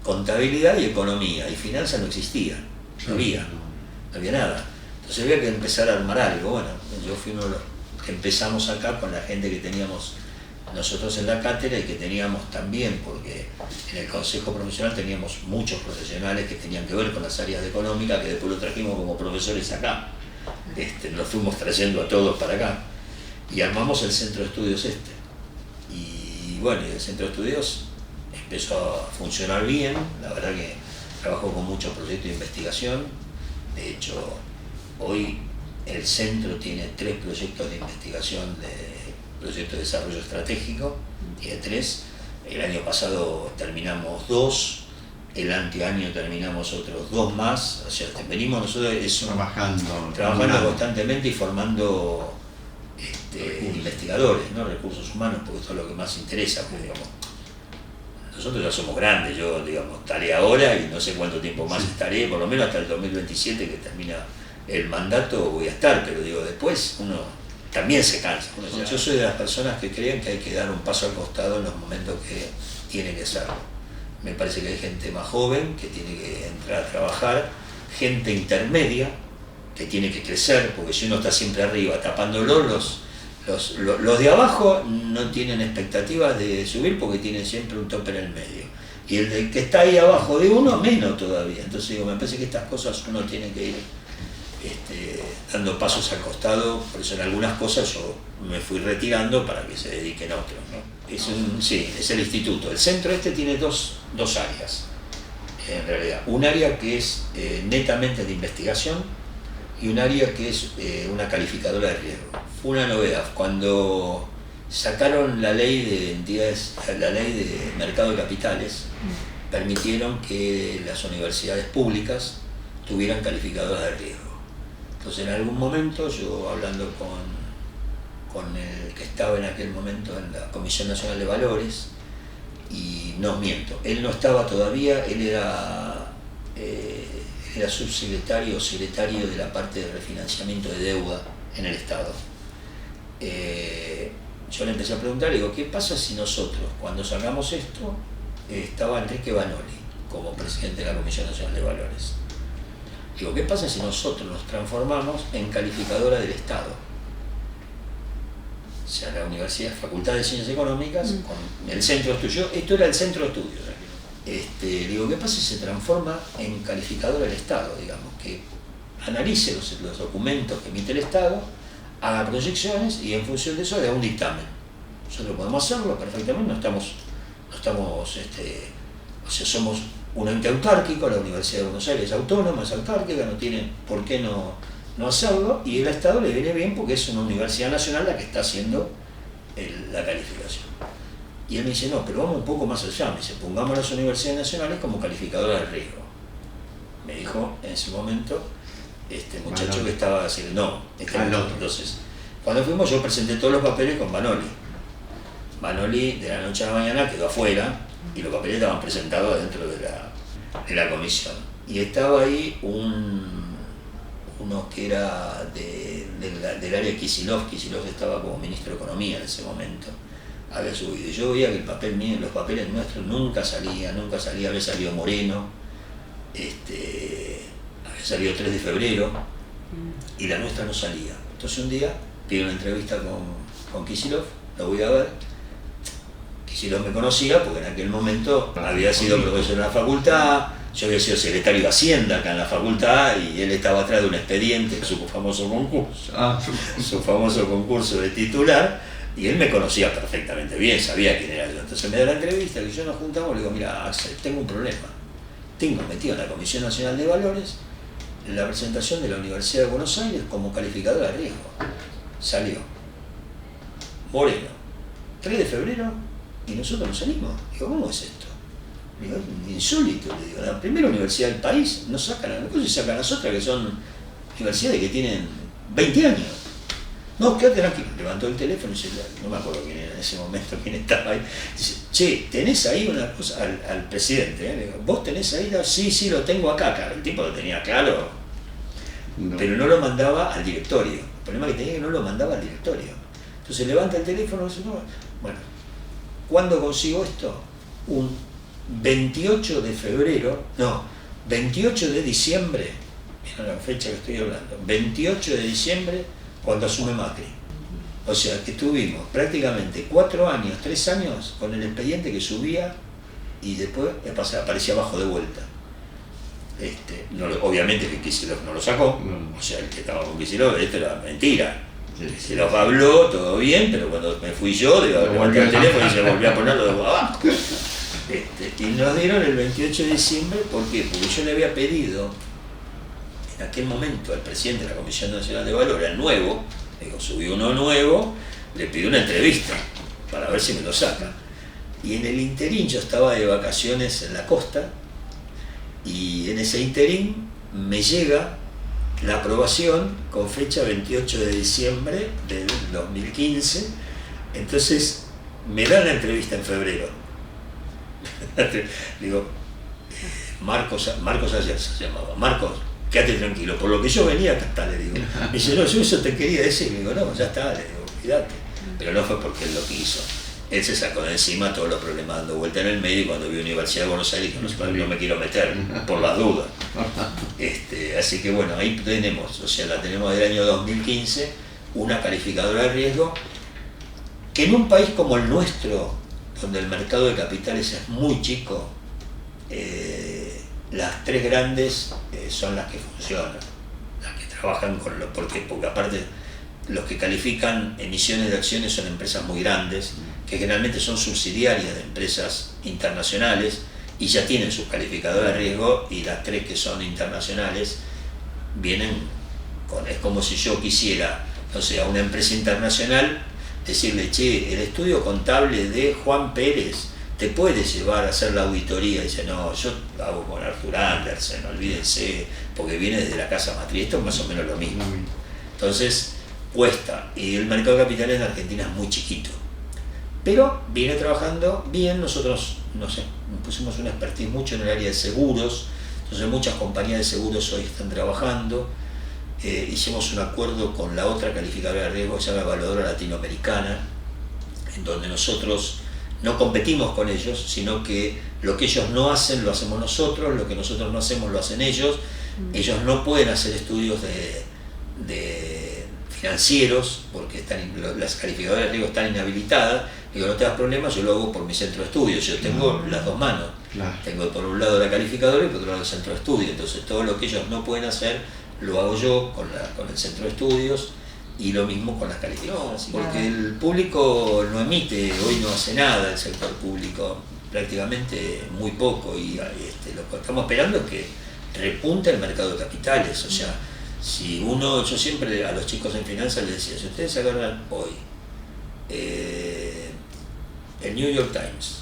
[SPEAKER 1] contabilidad y economía, y finanzas no existían, no había nada. Entonces había que empezar a armar algo. Bueno, yo fui uno de los que empezamos acá con la gente que teníamos nosotros en la cátedra y que teníamos también, porque en el Consejo Profesional teníamos muchos profesionales que tenían que ver con las áreas de económica, que después lo trajimos como profesores acá. Nos fuimos trayendo a todos para acá y armamos el Centro de Estudios Y bueno, el Centro de Estudios empezó a funcionar bien. La verdad que trabajó con muchos proyectos de investigación. De hecho, hoy el centro tiene 3 proyectos de investigación, proyectos de desarrollo estratégico, tiene 3. El año pasado terminamos 2, el anteaño terminamos otros 2 más. O sea, venimos nosotros trabajando constantemente y formando investigadores, ¿no? Recursos humanos, porque esto es lo que más interesa, porque, digamos, nosotros ya somos grandes. Yo, digamos, estaré ahora y no sé cuánto tiempo más estaré, por lo menos hasta el 2027 que termina el mandato voy a estar, pero digo, después uno también se cansa. Yo soy de las personas que creen que hay que dar un paso al costado en los momentos que tiene que hacerlo. Me parece que hay gente más joven que tiene que entrar a trabajar, gente intermedia que tiene que crecer, porque si uno está siempre arriba tapándolo, los de abajo no tienen expectativas de subir porque tienen siempre un tope en el medio. Y el que está ahí abajo de uno, menos todavía. Entonces digo, me parece que estas cosas uno tiene que ir dando pasos al costado. Por eso en algunas cosas yo me fui retirando para que se dediquen a otros, ¿no? Sí, es el instituto. El centro tiene dos áreas, en realidad. Un área que es netamente de investigación y un área que es una calificadora de riesgo. Fue una novedad. Cuando sacaron la ley de entidades, la ley de mercado de capitales, permitieron que las universidades públicas tuvieran calificadoras de riesgo. Entonces, en algún momento, yo hablando con el que estaba en aquel momento en la Comisión Nacional de Valores, y no miento, él no estaba todavía, él era subsecretario o secretario de la parte de refinanciamiento de deuda en el Estado. Yo le empecé a preguntar, le digo, ¿qué pasa si nosotros, cuando sacamos esto, estaba Enrique Vanoli como presidente de la Comisión Nacional de Valores? Digo, ¿qué pasa si nosotros nos transformamos en calificadora del Estado? O sea, la Universidad, Facultad de Ciencias Económicas, con el centro de estudio, esto era el centro de estudios. Digo, ¿qué pasa si se transforma en calificadora del Estado? Digamos, que analice los documentos que emite el Estado, haga proyecciones y en función de eso le da un dictamen. Nosotros podemos hacerlo perfectamente, o sea, somos un ente autárquico, la Universidad de Buenos Aires es autónoma, es autárquica, no tiene por qué no hacerlo, y el Estado le viene bien porque es una universidad nacional la que está haciendo la calificación. Y él me dice, no, pero vamos un poco más allá, me dice, pongamos las universidades nacionales como calificadora de riesgo. Me dijo en ese momento este muchacho Vanoli, que estaba haciendo, entonces, cuando fuimos yo presenté todos los papeles con Vanoli. Vanoli de la noche a la mañana quedó afuera y los papeles estaban presentados dentro de la comisión. Y estaba ahí uno que era del área de Kicillof estaba como ministro de Economía en ese momento, había subido. Y yo veía que el papel mío, los papeles nuestros nunca salía, había salido Moreno, había salido 3 de febrero y la nuestra no salía. Entonces un día pido una entrevista con Kicillof, lo voy a ver. Kicillof me conocía porque en aquel momento había sido profesor en la facultad, yo había sido secretario de Hacienda acá en la facultad y él estaba atrás de un expediente, su famoso concurso de titular, y él me conocía perfectamente bien, sabía quién era yo. Entonces me da la entrevista y yo nos juntamos y le digo, mira Axel, tengo un problema, tengo metido en la Comisión Nacional de Valores la presentación de la Universidad de Buenos Aires como calificadora de riesgo. Salió Moreno, 3 de febrero, y nosotros no salimos. Digo, ¿cómo es esto? Digo, es insólito, le digo, la primera universidad del país no sacan a nosotros y sacan a las otras que son universidades que tienen 20 años. No, quédate tranquilo. Levantó el teléfono y dice, no me acuerdo quién era en ese momento, quién estaba ahí. Dice, che, ¿tenés ahí una cosa al presidente? Le digo, ¿vos tenés ahí? Sí, lo tengo acá, claro. El tipo lo tenía claro, no, pero no lo mandaba al directorio. El problema que tenía es que no lo mandaba al directorio. Entonces levanta el teléfono y dice, no, bueno, ¿cuándo consigo esto? Un 28 de febrero, no, 28 de diciembre, mira la fecha que estoy hablando, 28 de diciembre, cuando asume Macri. O sea, que tuvimos prácticamente 3 años con el expediente que subía y después aparecía abajo de vuelta. Obviamente que Kicillof no lo sacó, o sea, el que estaba con Kicillof, esto era mentira. Kicillof habló, todo bien, pero cuando me fui yo, levanté el teléfono y se volvió a ponerlo de abajo. Y nos dieron el 28 de diciembre, ¿por qué? Porque yo le había pedido en aquel momento al presidente de la Comisión Nacional de Valores, al nuevo, subí uno nuevo, le pidió una entrevista para ver si me lo saca. Y en el interín yo estaba de vacaciones en la costa y en ese interín me llega la aprobación con fecha 28 de diciembre del 2015, entonces me dan la entrevista en febrero. Digo, Marcos Ayer se llamaba, Marcos, quédate tranquilo, por lo que yo venía acá está, le digo. Me dice, no, yo eso te quería decir, le digo, no, ya está, le digo, cuídate. Pero no fue porque él lo quiso. Él se sacó de encima todos los problemas dando vuelta en el medio y cuando vi Universidad de Buenos Aires dijo, no me quiero meter, por las dudas. Así que bueno, ahí tenemos, o sea, la tenemos del año 2015, una calificadora de riesgo, que en un país como el nuestro, donde el mercado de capitales es muy chico, las 3 grandes son las que funcionan, las que trabajan con porque aparte los que califican emisiones de acciones son empresas muy grandes que generalmente son subsidiarias de empresas internacionales y ya tienen sus calificadores de riesgo, y las 3 que son internacionales vienen con, es como si yo quisiera, o sea, a una empresa internacional decirle, che, el estudio contable de Juan Pérez te puede llevar a hacer la auditoría. Y dice, no, yo lo hago con Arthur Andersen, olvídense, porque viene desde la casa matriz. Esto es más o menos lo mismo. Entonces, cuesta. Y el mercado de capitales en Argentina es muy chiquito. Pero viene trabajando bien. Nosotros, no sé, pusimos una expertise mucho en el área de seguros. Entonces, muchas compañías de seguros hoy están trabajando. Hicimos un acuerdo con la otra calificadora de riesgo que se llama Evaluadora Latinoamericana, en donde nosotros no competimos con ellos, sino que lo que ellos no hacen lo hacemos nosotros, lo que nosotros no hacemos lo hacen ellos. Ellos no pueden hacer estudios de financieros porque las calificadoras de riesgo están inhabilitadas. Digo, no te das problemas, yo lo hago por mi centro de estudios. Yo tengo las dos manos. Claro. Tengo por un lado la calificadora y por otro lado el centro de estudios. Entonces todo lo que ellos no pueden hacer lo hago yo con el centro de estudios, y lo mismo con las calificadoras. Porque el público no emite, hoy no hace nada el sector público, prácticamente muy poco, y lo que estamos esperando es que repunte el mercado de capitales. O sea, si yo siempre a los chicos en finanzas les decía, si ustedes se agarran hoy el New York Times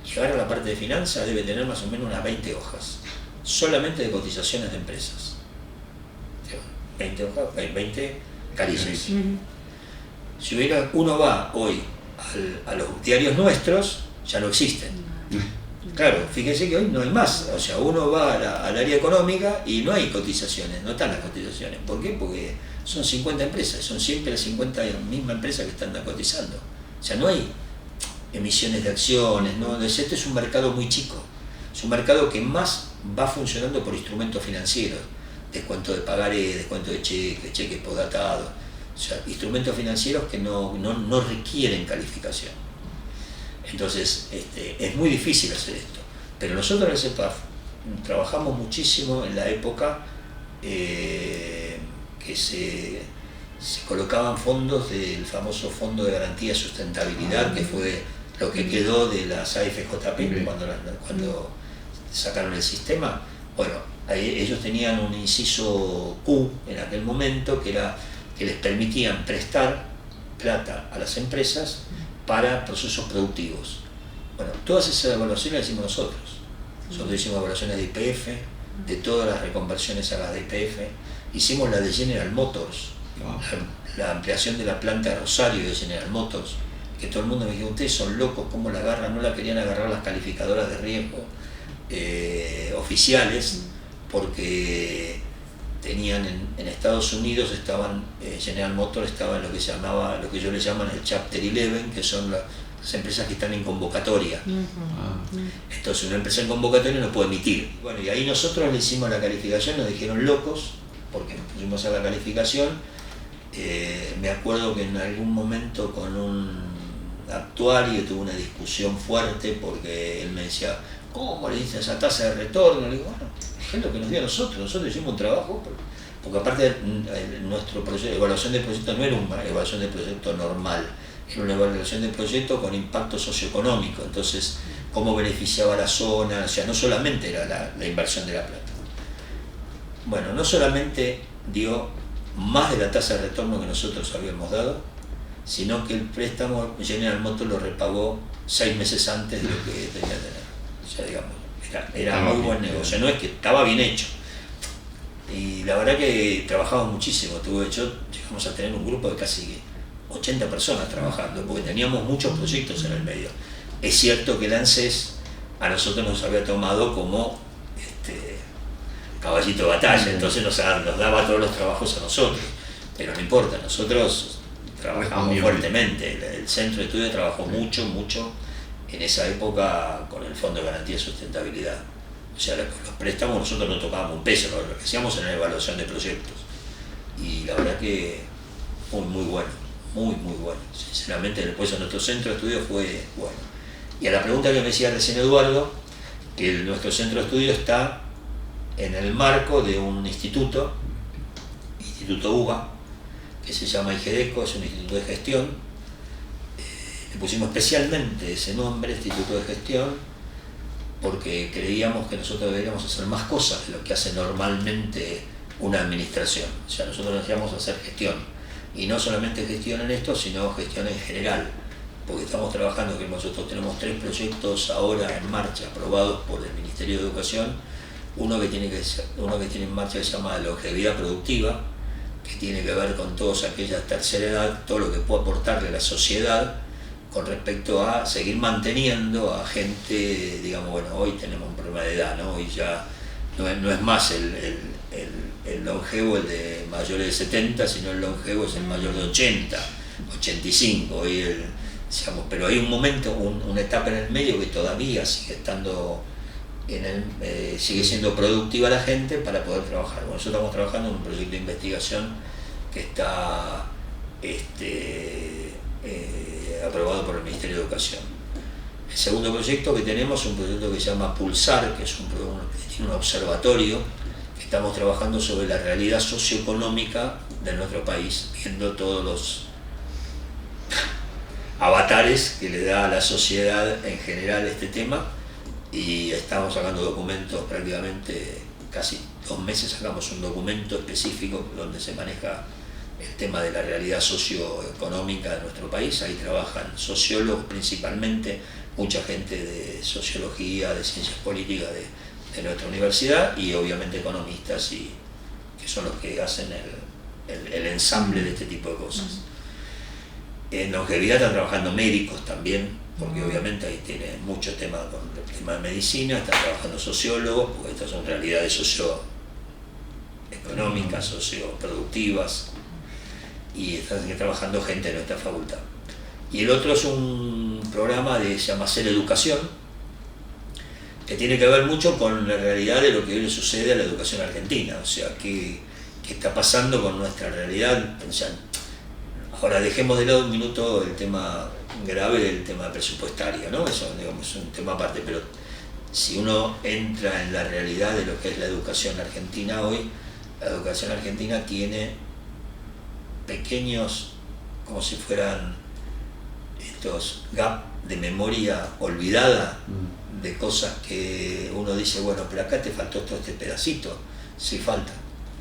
[SPEAKER 1] y agarran la parte de finanzas, debe tener más o menos unas 20 hojas, solamente de cotizaciones de empresas. 20 hojas, 20 carillas. Si uno va hoy a los diarios nuestros, ya no existen. Claro, fíjense que hoy no hay más. O sea, uno va al área económica y no hay cotizaciones, no están las cotizaciones. ¿Por qué? Porque son 50 empresas, son siempre las 50 mismas empresas que están cotizando. O sea, no hay emisiones de acciones, ¿no? Este es un mercado muy chico. Es un mercado que más va funcionando por instrumentos financieros. Descuento de pagaré, descuento de cheques postdatados, o sea, instrumentos financieros que no requieren calificación. Entonces, es muy difícil hacer esto. Pero nosotros en el CEPAF trabajamos muchísimo en la época que se colocaban fondos del famoso Fondo de Garantía de Sustentabilidad, que fue lo que quedó de las AFJP cuando sacaron el sistema. Bueno, ellos tenían un inciso Q en aquel momento, que era que les permitían prestar plata a las empresas para procesos productivos. Bueno, todas esas evaluaciones las hicimos nosotros. Nosotros hicimos evaluaciones de YPF, de todas las reconversiones a las de YPF. Hicimos la de General Motors, la ampliación de la planta de Rosario de General Motors, que todo el mundo me dijo, ustedes son locos, ¿cómo la agarran? No la querían agarrar las calificadoras de riesgo oficiales, porque tenían en Estados Unidos, General Motors estaba en lo que ellos le llaman el Chapter 11, que son las empresas que están en convocatoria. Entonces una empresa en convocatoria no puede emitir. Bueno, y ahí nosotros le hicimos la calificación, nos dijeron locos, porque nos pusimos a la calificación. Me acuerdo que en algún momento con un actuario tuve una discusión fuerte, porque él me decía, ¿cómo le dicen esa tasa de retorno? Le digo, bueno, es lo que nos dio a nosotros hicimos un trabajo, porque aparte nuestro proyecto, evaluación de proyecto no era una evaluación de proyecto normal, era una evaluación de proyecto con impacto socioeconómico. Entonces, cómo beneficiaba a la zona, o sea, no solamente era la inversión de la plata. Bueno, no solamente dio más de la tasa de retorno que nosotros habíamos dado, sino que el préstamo General Motors lo repagó 6 meses antes de lo que tenía que tener. O sea, digamos, era muy buen negocio, no es que estaba bien hecho. Y la verdad que trabajamos muchísimo, llegamos a tener un grupo de casi 80 personas trabajando, porque teníamos muchos proyectos en el medio. Es cierto que el ANSES a nosotros nos había tomado como caballito de batalla, entonces nos daba todos los trabajos a nosotros, pero no importa, nosotros trabajamos fuertemente. El centro de estudio trabajó mucho en esa época con el Fondo de Garantía de Sustentabilidad. O sea, los préstamos nosotros no tocábamos un peso, lo que hacíamos era la evaluación de proyectos. Y la verdad que fue muy bueno, muy bueno. Sinceramente, después de nuestro centro de estudio fue bueno. Y a la pregunta que me decía recién Eduardo, que nuestro centro de estudio está en el marco de un instituto UBA, que se llama IGEDECO, es un instituto de gestión, Le pusimos especialmente ese nombre, Instituto de Gestión, porque creíamos que nosotros deberíamos hacer más cosas de lo que hace normalmente una administración. O sea, nosotros necesitamos hacer gestión, y no solamente gestión en esto, sino gestión en general, porque estamos trabajando, que nosotros tenemos 3 proyectos ahora en marcha, aprobados por el Ministerio de Educación. Uno que tiene en marcha que se llama longevidad productiva, que tiene que ver con todos aquellas tercera edad, todo lo que puede aportarle a la sociedad con respecto a seguir manteniendo a gente, digamos, bueno, hoy tenemos un problema de edad, ¿no? Hoy ya no es más el longevo el de mayores de 70, sino el longevo es el mayor de 80, 85, hoy digamos, pero hay un momento, una etapa en el medio que todavía sigue estando sigue siendo productiva la gente para poder trabajar. Bueno, nosotros estamos trabajando en un proyecto de investigación que está aprobado por el Ministerio de Educación. El segundo proyecto que tenemos es un proyecto que se llama Pulsar, que es un observatorio que estamos trabajando sobre la realidad socioeconómica de nuestro país, viendo todos los avatares que le da a la sociedad en general este tema, y estamos sacando documentos prácticamente casi 2 meses, sacamos un documento específico donde se maneja el tema de la realidad socioeconómica de nuestro país. Ahí trabajan sociólogos principalmente, mucha gente de sociología, de ciencias políticas de nuestra universidad, y obviamente economistas, que son los que hacen el ensamble de este tipo de cosas. En longevidad están trabajando médicos también, porque obviamente ahí tiene mucho tema con el tema de medicina. Están trabajando sociólogos, porque estas son realidades socioeconómicas, socioproductivas, y están trabajando gente de nuestra facultad. Y el otro es un programa se llama Hacer Educación, que tiene que ver mucho con la realidad de lo que hoy le sucede a la educación argentina. O sea, qué está pasando con nuestra realidad. O sea, ahora dejemos de lado un minuto el tema grave del tema presupuestario, ¿no? Eso, digamos, es un tema aparte, pero si uno entra en la realidad de lo que es la educación argentina hoy, la educación argentina tiene pequeños, como si fueran estos gaps de memoria olvidada, de cosas que uno dice, bueno, pero acá te faltó todo este pedacito. Sí, falta.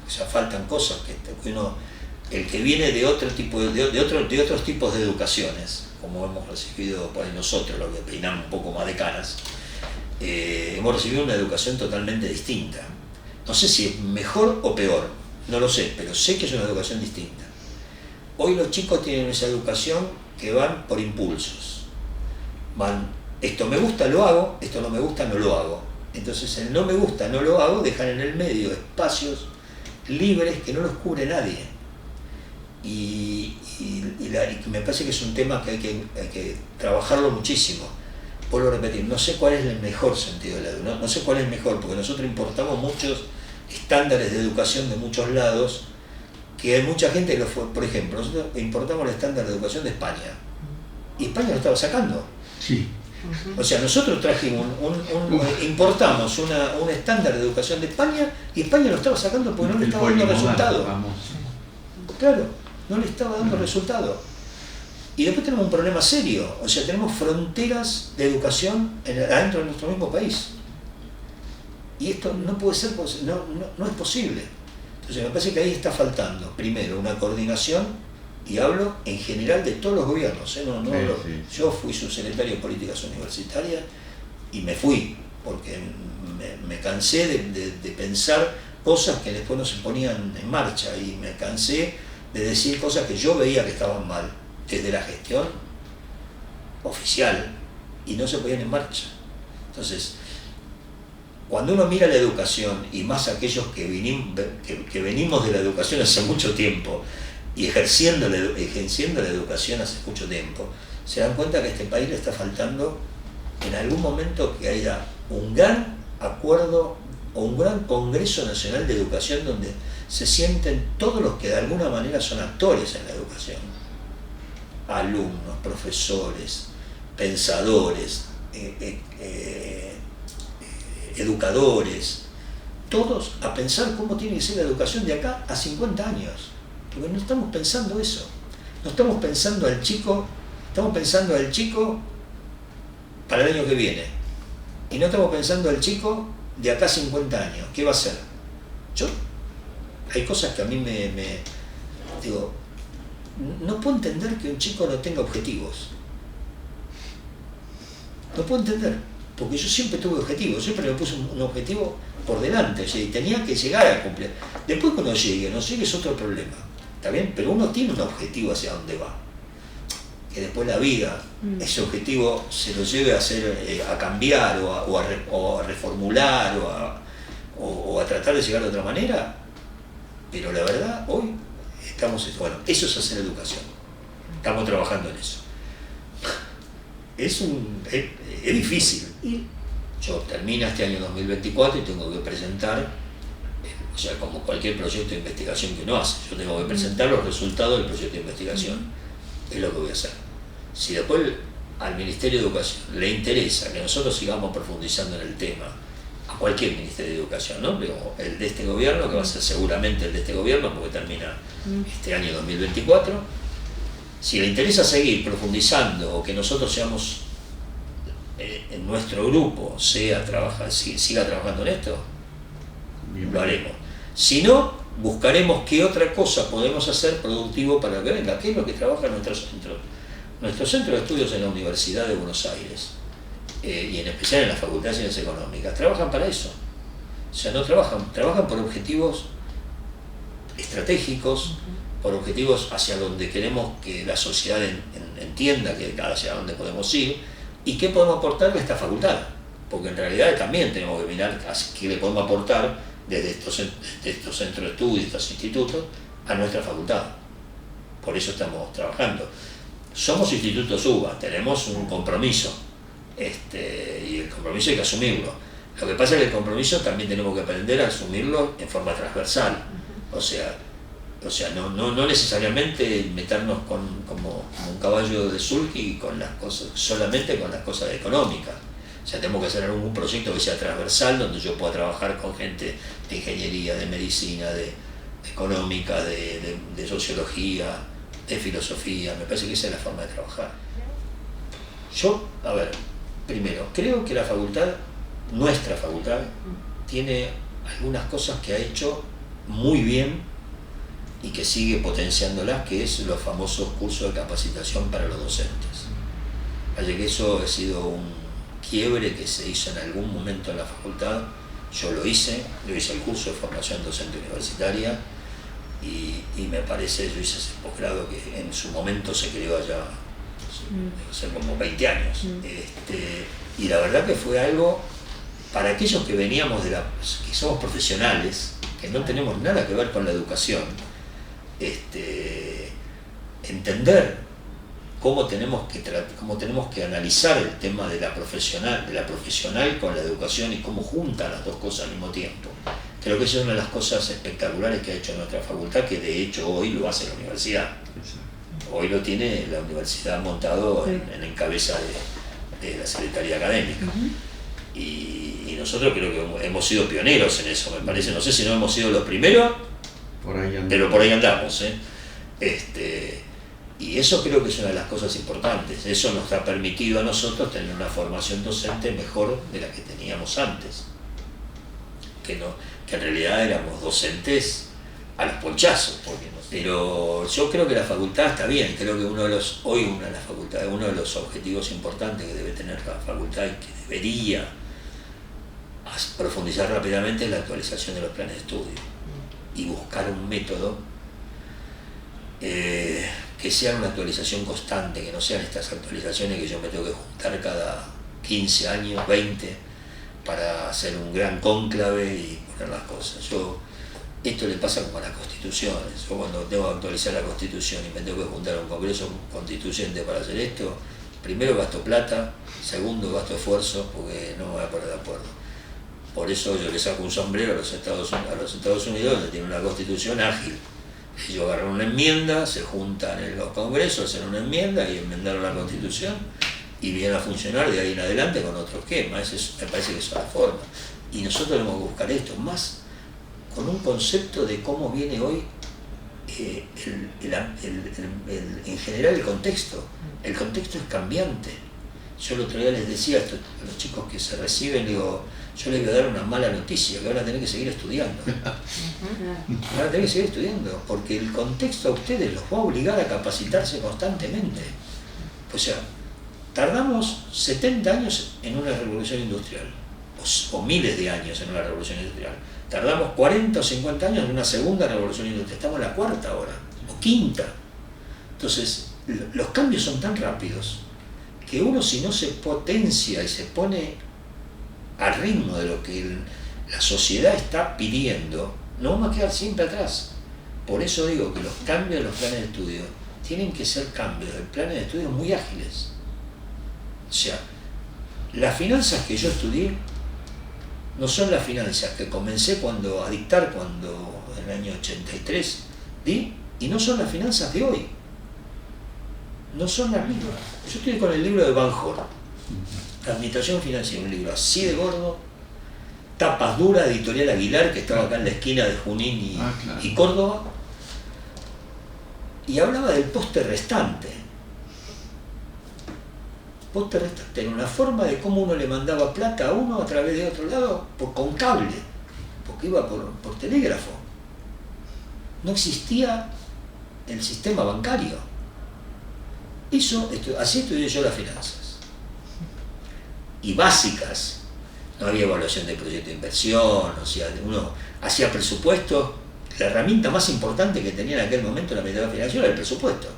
[SPEAKER 1] O sea, faltan cosas que uno, el que viene de otro tipo de otros tipos de educaciones, como hemos recibido por ahí nosotros, los que peinamos un poco más de canas, hemos recibido una educación totalmente distinta. No sé si es mejor o peor, no lo sé, pero sé que es una educación distinta. Hoy los chicos tienen esa educación que van por impulsos. Van, esto me gusta, lo hago, esto no me gusta, no lo hago. Entonces el no me gusta, no lo hago, dejan en el medio espacios libres que no los cubre nadie. Y me parece que es un tema que hay que trabajarlo muchísimo. Vuelvo a repetir, no sé cuál es el mejor sentido de la educación, no sé cuál es el mejor, porque nosotros importamos muchos estándares de educación de muchos lados, que hay mucha gente, por ejemplo, nosotros importamos el estándar de educación de España, y España lo estaba sacando.
[SPEAKER 2] Sí.
[SPEAKER 1] O sea, nosotros trajimos importamos un estándar de educación de España, y España lo estaba sacando porque no le estaba dando resultado. Claro, no le estaba dando resultado. Y después tenemos un problema serio, o sea, tenemos fronteras de educación adentro de nuestro mismo país. Y esto no puede ser, no es posible. Entonces me parece que ahí está faltando, primero, una coordinación, y hablo en general de todos los gobiernos, sí. Yo fui subsecretario de Políticas Universitarias y me fui, porque me cansé de pensar cosas que después no se ponían en marcha, y me cansé de decir cosas que yo veía que estaban mal, desde la gestión oficial, y no se ponían en marcha. Entonces, cuando uno mira la educación, y más aquellos que venimos de la educación hace mucho tiempo, y ejerciendo la educación hace mucho tiempo, se dan cuenta que a este país le está faltando en algún momento que haya un gran acuerdo o un gran Congreso Nacional de Educación donde se sienten todos los que de alguna manera son actores en la educación. Alumnos, profesores, pensadores, educadores, todos a pensar cómo tiene que ser la educación de acá a 50 años. Porque no estamos pensando eso. No estamos pensando al chico Estamos pensando al chico para el año que viene. Y no estamos pensando al chico de acá a 50 años. ¿Qué va a hacer? Hay cosas que a mí digo, no puedo entender que un chico no tenga objetivos. No puedo entender, porque yo siempre tuve objetivos, siempre me puse un objetivo por delante, o sea, y tenía que llegar a cumplir. Después cuando llegue, no llegue es otro problema, ¿está bien? Pero uno tiene un objetivo hacia dónde va. Que después la vida, ese objetivo se lo lleve a hacer, a cambiar o a reformular o a tratar de llegar de otra manera. Pero la verdad, hoy bueno, eso es hacer educación. Estamos trabajando en eso. Es difícil. Yo termino este año 2024 y tengo que presentar, o sea, como cualquier proyecto de investigación que uno hace, yo tengo que presentar los resultados del proyecto de investigación. Es lo que voy a hacer. Si después al Ministerio de Educación le interesa que nosotros sigamos profundizando en el tema, a cualquier Ministerio de Educación, ¿no? Pero el de este gobierno, que va a ser seguramente el de este gobierno, porque termina este año 2024, si le interesa seguir profundizando o que nosotros seamos, en nuestro grupo, siga trabajando en esto, lo haremos. Si no, buscaremos qué otra cosa podemos hacer productivo para que venga. ¿Qué es lo que trabaja nuestro centro? Nuestro centro de estudios en la Universidad de Buenos Aires, y en especial en la Facultad de Ciencias Económicas, trabajan para eso. O sea, no trabajan por objetivos estratégicos, por objetivos hacia donde queremos que la sociedad entienda hacia dónde podemos ir y qué podemos aportarle a esta facultad. Porque en realidad también tenemos que mirar qué le podemos aportar desde estos centros de estudio, estos institutos, a nuestra facultad. Por eso estamos trabajando. Somos institutos UBA, tenemos un compromiso, y el compromiso hay que asumirlo. Lo que pasa es que el compromiso también tenemos que aprender a asumirlo en forma transversal. O sea, no necesariamente meternos como un caballo de sulky con las cosas, solamente con las cosas económicas. O sea, tenemos que hacer algún proyecto que sea transversal, donde yo pueda trabajar con gente de ingeniería, de medicina, de económica, de sociología, de filosofía. Me parece que esa es la forma de trabajar. Yo, primero, creo que la facultad, nuestra facultad, tiene algunas cosas que ha hecho muy bien y que sigue potenciándolas, que es los famosos cursos de capacitación para los docentes. Así que eso ha sido un quiebre que se hizo en algún momento en la facultad. Yo lo hice el curso de formación docente universitaria y me parece, yo hice ese posgrado que en su momento se creó allá hace como 20 años. Y la verdad que fue algo para aquellos que veníamos que somos profesionales, que no tenemos nada que ver con la educación, entender cómo tenemos que analizar el tema de la profesional con la educación y cómo juntan las dos cosas al mismo tiempo. Creo que esa es una de las cosas espectaculares que ha hecho nuestra facultad, que de hecho hoy lo hace la universidad. Hoy lo tiene la universidad montado en cabeza de la Secretaría Académica. Y nosotros creo que hemos sido pioneros en eso, me parece. No sé si no hemos sido los primeros, pero por ahí andamos. Y eso creo que es una de las cosas importantes. Eso nos ha permitido a nosotros tener una formación docente mejor de la que teníamos antes. Que en realidad éramos docentes a los ponchazos. Pero yo creo que la facultad está bien. Creo que uno de los objetivos importantes que debe tener la facultad y que debería profundizar rápidamente es la actualización de los planes de estudio y buscar un método que sea una actualización constante, que no sean estas actualizaciones que yo me tengo que juntar cada 15 años, 20, para hacer un gran cónclave y poner las cosas. Esto le pasa como a las constituciones. Yo cuando tengo que actualizar la constitución y me tengo que juntar a un congreso constituyente para hacer esto, primero gasto plata, segundo gasto esfuerzo, porque no me voy a poner de acuerdo. Por eso yo le saco un sombrero a los Estados Unidos, donde tiene una constitución ágil. Ellos agarran una enmienda, se juntan en los congresos, hacen una enmienda y enmendaron la constitución y vienen a funcionar de ahí en adelante con otro esquema. Me parece que esa es la forma. Y nosotros debemos buscar esto, más con un concepto de cómo viene hoy en general el contexto es cambiante. Yo el otro día les decía a los chicos que se reciben, digo, yo les voy a dar una mala noticia, que van a tener que seguir estudiando. Van a tener que seguir estudiando, porque el contexto a ustedes los va a obligar a capacitarse constantemente. O sea, tardamos 70 años en una revolución industrial, o miles de años en una revolución industrial. Tardamos 40 o 50 años en una segunda revolución industrial. Estamos en la cuarta ahora, o quinta. Entonces, los cambios son tan rápidos que uno, si no se potencia y se pone al ritmo de lo que la sociedad está pidiendo, no vamos a quedar siempre atrás. Por eso digo que los cambios de los planes de estudio tienen que ser cambios de planes de estudio muy ágiles. O sea, las finanzas que yo estudié no son las finanzas que comencé a dictar cuando en el año 83 di, y no son las finanzas de hoy. No son las mismas. Yo estoy con el libro de Van Horn, Administración Financiera, un libro así de gordo, tapas duras, editorial Aguilar, que estaba acá en la esquina de Junín y Córdoba, y hablaba del poste restante. Poste restante era una forma de cómo uno le mandaba plata a uno a través de otro lado con cable, porque iba por telégrafo. No existía el sistema bancario. Así estudié yo las finanzas. Y básicas. No había evaluación de proyecto de inversión, o sea, uno hacía presupuestos. La herramienta más importante que tenía en aquel momento la metodología financiera era el presupuesto.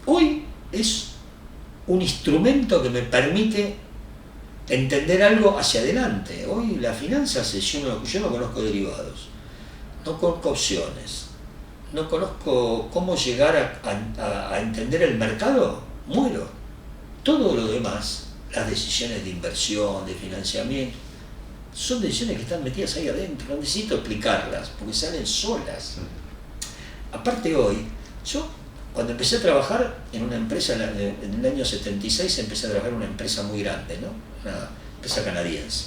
[SPEAKER 1] Hoy es un instrumento que me permite entender algo hacia adelante. Hoy las finanzas, yo no conozco derivados, no conozco opciones, no conozco cómo llegar a entender el mercado, muero. Todo lo demás, las decisiones de inversión, de financiamiento, son decisiones que están metidas ahí adentro, no necesito explicarlas, porque salen solas. Aparte hoy, yo cuando empecé a trabajar en una empresa, en el año 76 empecé a trabajar en una empresa muy grande, ¿no? Una empresa canadiense.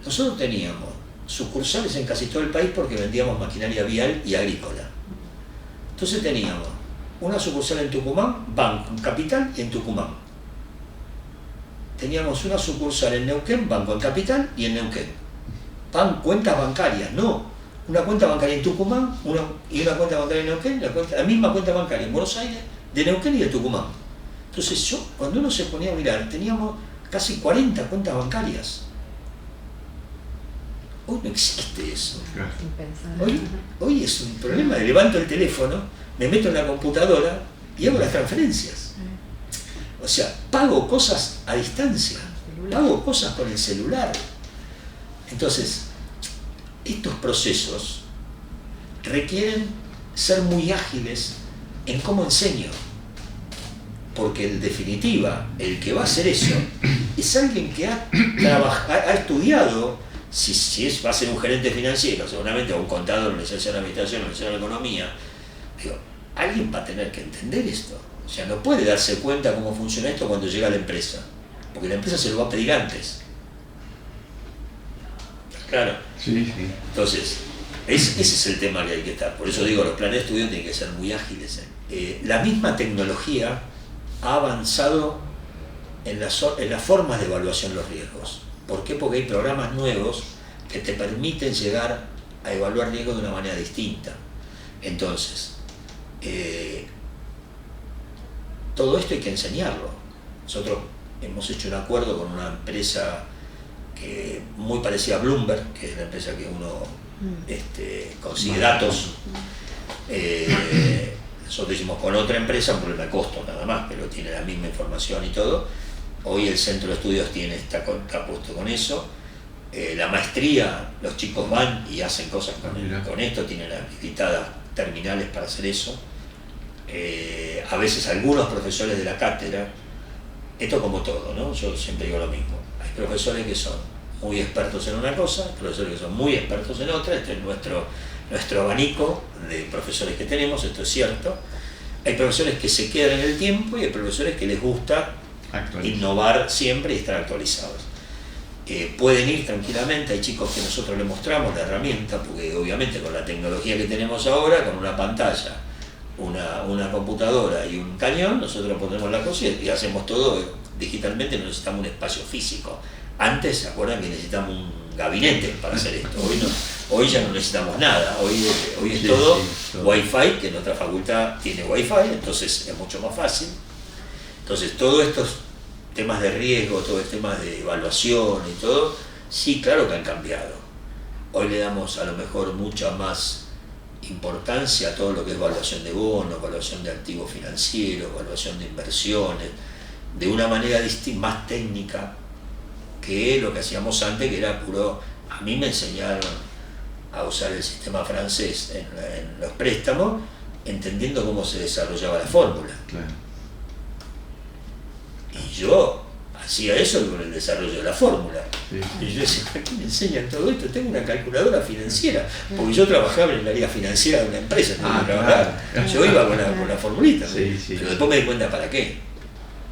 [SPEAKER 1] Nosotros teníamos sucursales en casi todo el país porque vendíamos maquinaria vial y agrícola. Entonces teníamos una sucursal en Tucumán, Banco en Capital y en Tucumán. Teníamos una sucursal en Neuquén, Banco en Capital y en Neuquén. Cuentas bancarias, no. Una cuenta bancaria en Tucumán y una cuenta bancaria en Neuquén, la misma cuenta bancaria en Buenos Aires, de Neuquén y de Tucumán. Entonces cuando uno se ponía a mirar, teníamos casi 40 cuentas bancarias. Hoy no existe eso. Hoy es un problema. Levanto el teléfono, me meto en la computadora y hago las transferencias. O sea, pago cosas a distancia, pago cosas con el celular. Entonces, estos procesos requieren ser muy ágiles en cómo enseño. Porque en definitiva, el que va a hacer eso es alguien que ha estudiado. Si va a ser un gerente financiero, seguramente, o un contador, una licenciado en administración, una licenciado en economía, digo, alguien va a tener que entender esto. O sea, no puede darse cuenta cómo funciona esto cuando llega a la empresa, porque la empresa se lo va a pedir antes. Claro.
[SPEAKER 2] Sí, sí.
[SPEAKER 1] Entonces, ese es el tema que hay que estar. Por eso digo, los planes de estudio tienen que ser muy ágiles. La misma tecnología ha avanzado en las formas de evaluación de los riesgos. ¿Por qué? Porque hay programas nuevos que te permiten llegar a evaluar riesgos de una manera distinta. Entonces, todo esto hay que enseñarlo. Nosotros hemos hecho un acuerdo con una empresa muy parecida a Bloomberg, que es la empresa que uno consigue datos. Nosotros hicimos con otra empresa, un problema de costo nada más, pero tiene la misma información y todo. Hoy el centro de estudios está puesto con eso. La maestría, los chicos van y hacen cosas con esto, tienen habilitadas terminales para hacer eso. A veces algunos profesores de la cátedra, esto como todo, ¿no? Yo siempre digo lo mismo. Hay profesores que son muy expertos en una cosa, profesores que son muy expertos en otra. Este es nuestro abanico de profesores que tenemos, esto es cierto. Hay profesores que se quedan en el tiempo y hay profesores que les gusta innovar siempre y estar actualizados. pueden ir tranquilamente. Hay chicos que nosotros les mostramos la herramienta, porque obviamente con la tecnología que tenemos ahora, con una pantalla, una computadora y un cañón, nosotros ponemos la cosa y hacemos todo digitalmente. No necesitamos un espacio físico. Antes, ¿se acuerdan que necesitamos un gabinete para hacer esto? Hoy ya no necesitamos nada. Hoy es todo Wi-Fi, que en nuestra facultad tiene Wi-Fi, entonces es mucho más fácil. Entonces todos estos temas de riesgo, todos estos temas de evaluación y todo, sí, claro que han cambiado. Hoy le damos a lo mejor mucha más importancia a todo lo que es evaluación de bonos, evaluación de activos financieros, evaluación de inversiones, de una manera más técnica que lo que hacíamos antes, que era puro. A mí me enseñaron a usar el sistema francés en los préstamos, entendiendo cómo se desarrollaba la fórmula.
[SPEAKER 2] Claro.
[SPEAKER 1] Y yo hacía eso con el desarrollo de la fórmula.
[SPEAKER 2] Sí.
[SPEAKER 1] Y yo decía, ¿por qué me enseñan todo esto? Tengo una calculadora financiera, porque yo trabajaba en el área financiera de una empresa.
[SPEAKER 2] Claro.
[SPEAKER 1] Yo iba con la formulita,
[SPEAKER 2] Sí,
[SPEAKER 1] pero después me di cuenta para qué.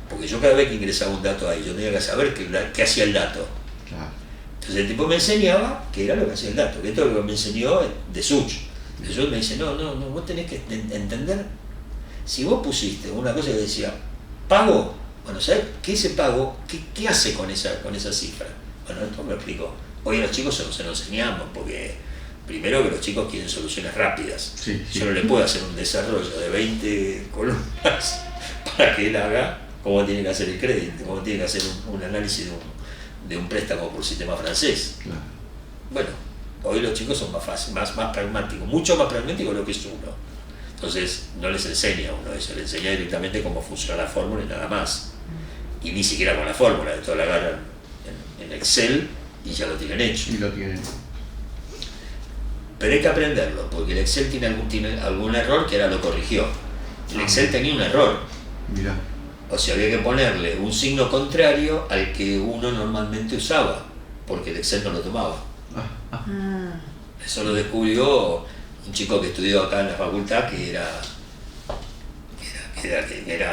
[SPEAKER 1] Porque yo cada vez que ingresaba un dato ahí, yo tenía que saber qué hacía el dato.
[SPEAKER 2] Claro.
[SPEAKER 1] Entonces el tipo me enseñaba qué era lo que hacía el dato, que esto es lo que me enseñó de Such. Entonces me dice, no, vos tenés que entender, si vos pusiste una cosa que decía, pago, bueno, ¿sabés qué ese pago? ¿Qué hace con esa cifra? Bueno, esto me explicó. Hoy a los chicos se nos enseñamos, porque primero que los chicos quieren soluciones rápidas.
[SPEAKER 2] Sí.
[SPEAKER 1] Yo no le puedo hacer un desarrollo de 20 columnas para que él haga cómo tiene que hacer el crédito, cómo tiene que hacer un análisis de un préstamo por sistema francés.
[SPEAKER 2] Claro.
[SPEAKER 1] Bueno, hoy los chicos son más fáciles, más pragmáticos, mucho más pragmáticos de lo que es uno. Entonces no les enseña a uno eso, le enseña directamente cómo funciona la fórmula y nada más. Y ni siquiera con la fórmula, de todo la agarran en Excel y ya lo tienen hecho.
[SPEAKER 2] Y lo tienen.
[SPEAKER 1] Pero hay que aprenderlo, porque el Excel tiene algún error que ahora lo corrigió. El Excel tenía un error.
[SPEAKER 2] Mirá.
[SPEAKER 1] O sea, había que ponerle un signo contrario al que uno normalmente usaba, porque el Excel no lo tomaba. Eso lo descubrió un chico que estudió acá en la facultad, que era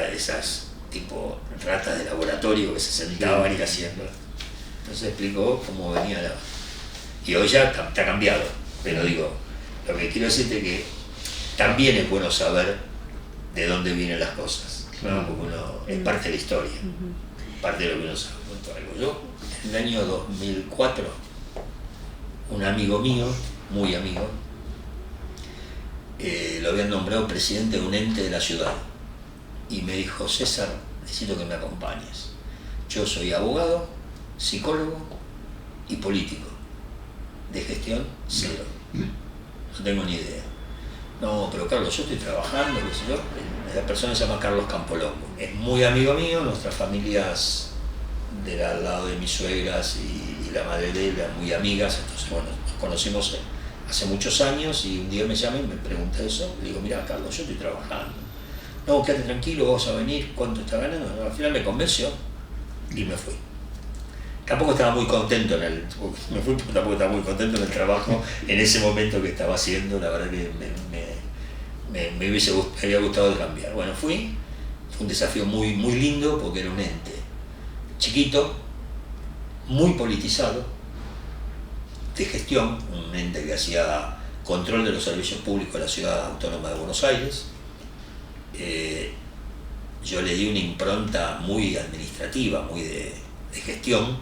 [SPEAKER 1] de esas tipo ratas de laboratorio que se sentaban y haciendo. Entonces explicó cómo venía la. Y hoy ya está cambiado, pero digo, lo que quiero decirte es que también es bueno saber de dónde vienen las cosas. ¿No? Porque uno es parte de la historia, parte de lo que uno sabe. Yo, en el año 2004, un amigo mío, muy amigo, lo habían nombrado presidente de un ente de la ciudad y me dijo, César, necesito que me acompañes. Yo soy abogado, psicólogo y político. De gestión, cero. No tengo ni idea. No, pero Carlos, yo estoy trabajando, qué sé yo. La persona se llama Carlos Campolongo. Es muy amigo mío, nuestras familias del lado de mis suegras y la madre de él eran muy amigas, entonces bueno, nos conocimos hace muchos años y un día me llama y me pregunta eso. Le digo, mira Carlos, yo estoy trabajando. No, quédate tranquilo, vos vas a venir, ¿cuánto está ganando? Al final me convenció y me fui. Tampoco estaba muy contento me fui porque tampoco estaba muy contento en el trabajo en ese momento que estaba haciendo. La verdad que me había gustado cambiar. Bueno, fue un desafío muy lindo porque era un ente chiquito, muy politizado, de gestión, un ente que hacía control de los servicios públicos de la Ciudad Autónoma de Buenos Aires. Yo le di una impronta muy administrativa, muy de gestión.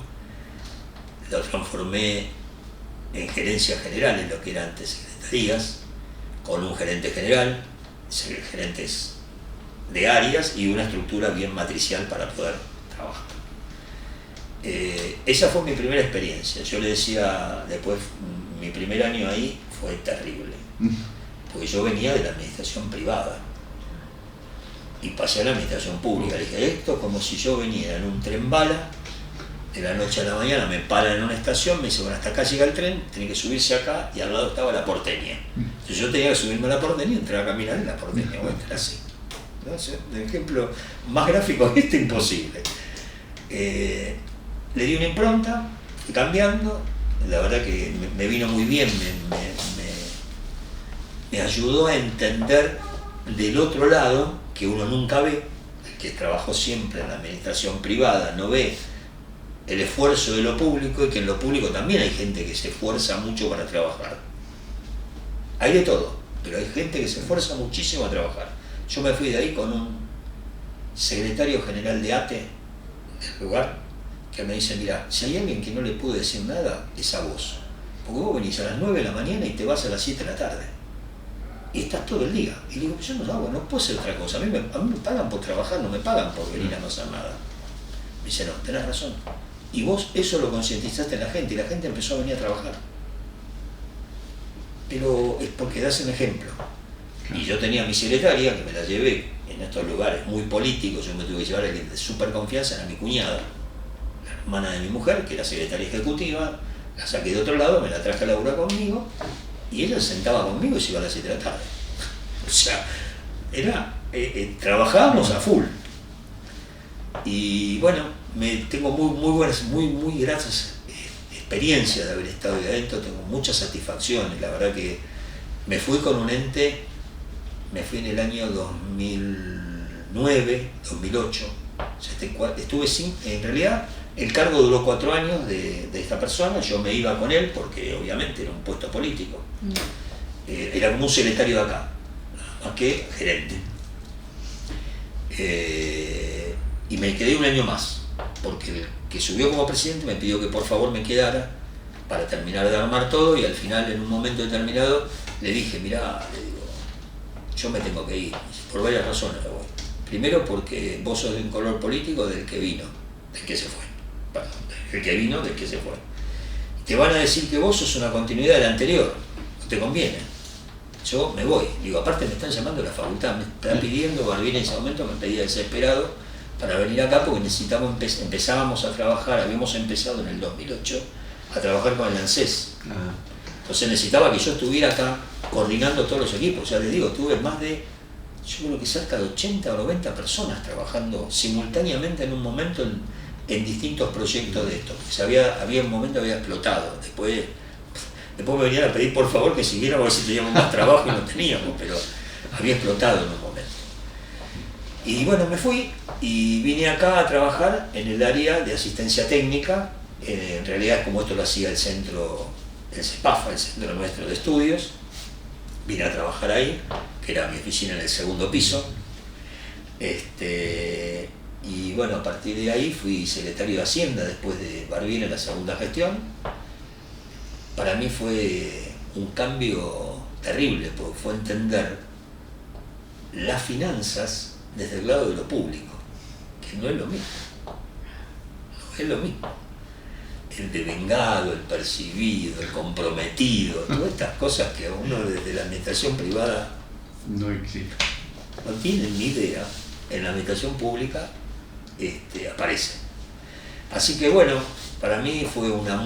[SPEAKER 1] Lo transformé en gerencia general, en lo que eran antes secretarías, con un gerente general, gerentes de áreas y una estructura bien matricial para poder trabajar. Esa fue mi primera experiencia. Yo le decía, después, mi primer año ahí fue terrible, porque yo venía de la administración privada y pasé a la administración pública. Le dije, esto es como si yo veniera en un tren bala, de la noche a la mañana me paran en una estación, me dicen, bueno, hasta acá llega el tren, tiene que subirse acá, y al lado estaba la porteña. Entonces yo tenía que subirme a la porteña y entrar a caminar en la porteña, o entrar así. Entonces, el ejemplo más gráfico que este, imposible. Le di una impronta, fui cambiando, la verdad que me vino muy bien, me ayudó a entender del otro lado, que uno nunca ve, el que trabajó siempre en la administración privada no ve el esfuerzo de lo público y que en lo público también hay gente que se esfuerza mucho para trabajar. Hay de todo, pero hay gente que se esfuerza muchísimo a trabajar. Yo me fui de ahí con un secretario general de ATE del lugar que me dice, mira, si hay alguien que no le pude decir nada, es a vos. Porque vos venís a las 9 de la mañana y te vas a las 7 de la tarde. Y estás todo el día. Y digo, yo no hago, no puedo hacer otra cosa. A mí me pagan por trabajar, no me pagan por venir a no hacer nada. Me dice, no, tenés razón. Y vos eso lo concientizaste en la gente y la gente empezó a venir a trabajar. Pero es porque das un ejemplo. Y yo tenía mi secretaria, que me la llevé en estos lugares muy políticos, yo me tuve que llevar a de súper confianza, era mi cuñada, la hermana de mi mujer, que era secretaria ejecutiva, la saqué de otro lado, me la traje a laburar conmigo, y ella se sentaba conmigo y se iba a las 7 de la tarde. O sea, trabajábamos a full. Y bueno, tengo muy buenas, muy gratas experiencias de haber estado ahí adentro, tengo muchas satisfacciones. La verdad que me fui con un ente, me fui en el año 2009, 2008. O sea, estuve en realidad el cargo duró 4 años de esta persona, yo me iba con él porque obviamente era un puesto político. Era como un secretario de acá, más que gerente. Y me quedé un año más, porque el que subió como presidente me pidió que por favor me quedara para terminar de armar todo, y al final, en un momento determinado, le dije, mirá, le digo, yo me tengo que ir, por varias razones me voy. Primero porque vos sos de un color político del que vino, del que se fue. Perdón, del que vino, del que se fue. Y te van a decir que vos sos una continuidad del anterior, no te conviene. Yo me voy. Digo, aparte me están llamando de la facultad, me están pidiendo, Barbini en ese momento me pedía desesperado para venir acá porque empezábamos a trabajar, habíamos empezado en el 2008 a trabajar con el ANSES. Entonces necesitaba que yo estuviera acá coordinando todos los equipos. Ya les digo, tuve más de, yo creo que cerca de 80 o 90 personas trabajando simultáneamente en un momento en distintos proyectos de esto. Había un momento que había explotado. Después me venían a pedir por favor que siguiéramos a ver si teníamos más trabajo y no teníamos, pero había explotado en un momento. Y bueno, me fui y vine acá a trabajar en el área de asistencia técnica. En realidad, como esto lo hacía el centro, el CEPAFA, el centro nuestro de estudios, vine a trabajar ahí, que era mi oficina en el segundo piso. Y bueno, a partir de ahí fui secretario de Hacienda después de Barbini en la segunda gestión. Para mí fue un cambio terrible, porque fue entender las finanzas desde el lado de lo público, que no es lo mismo. No es lo mismo. El devengado, el percibido, el comprometido, todas estas cosas que uno desde la administración privada
[SPEAKER 2] no existe.
[SPEAKER 1] No tienen ni idea, en la administración pública aparece. Así que bueno, para mí fue una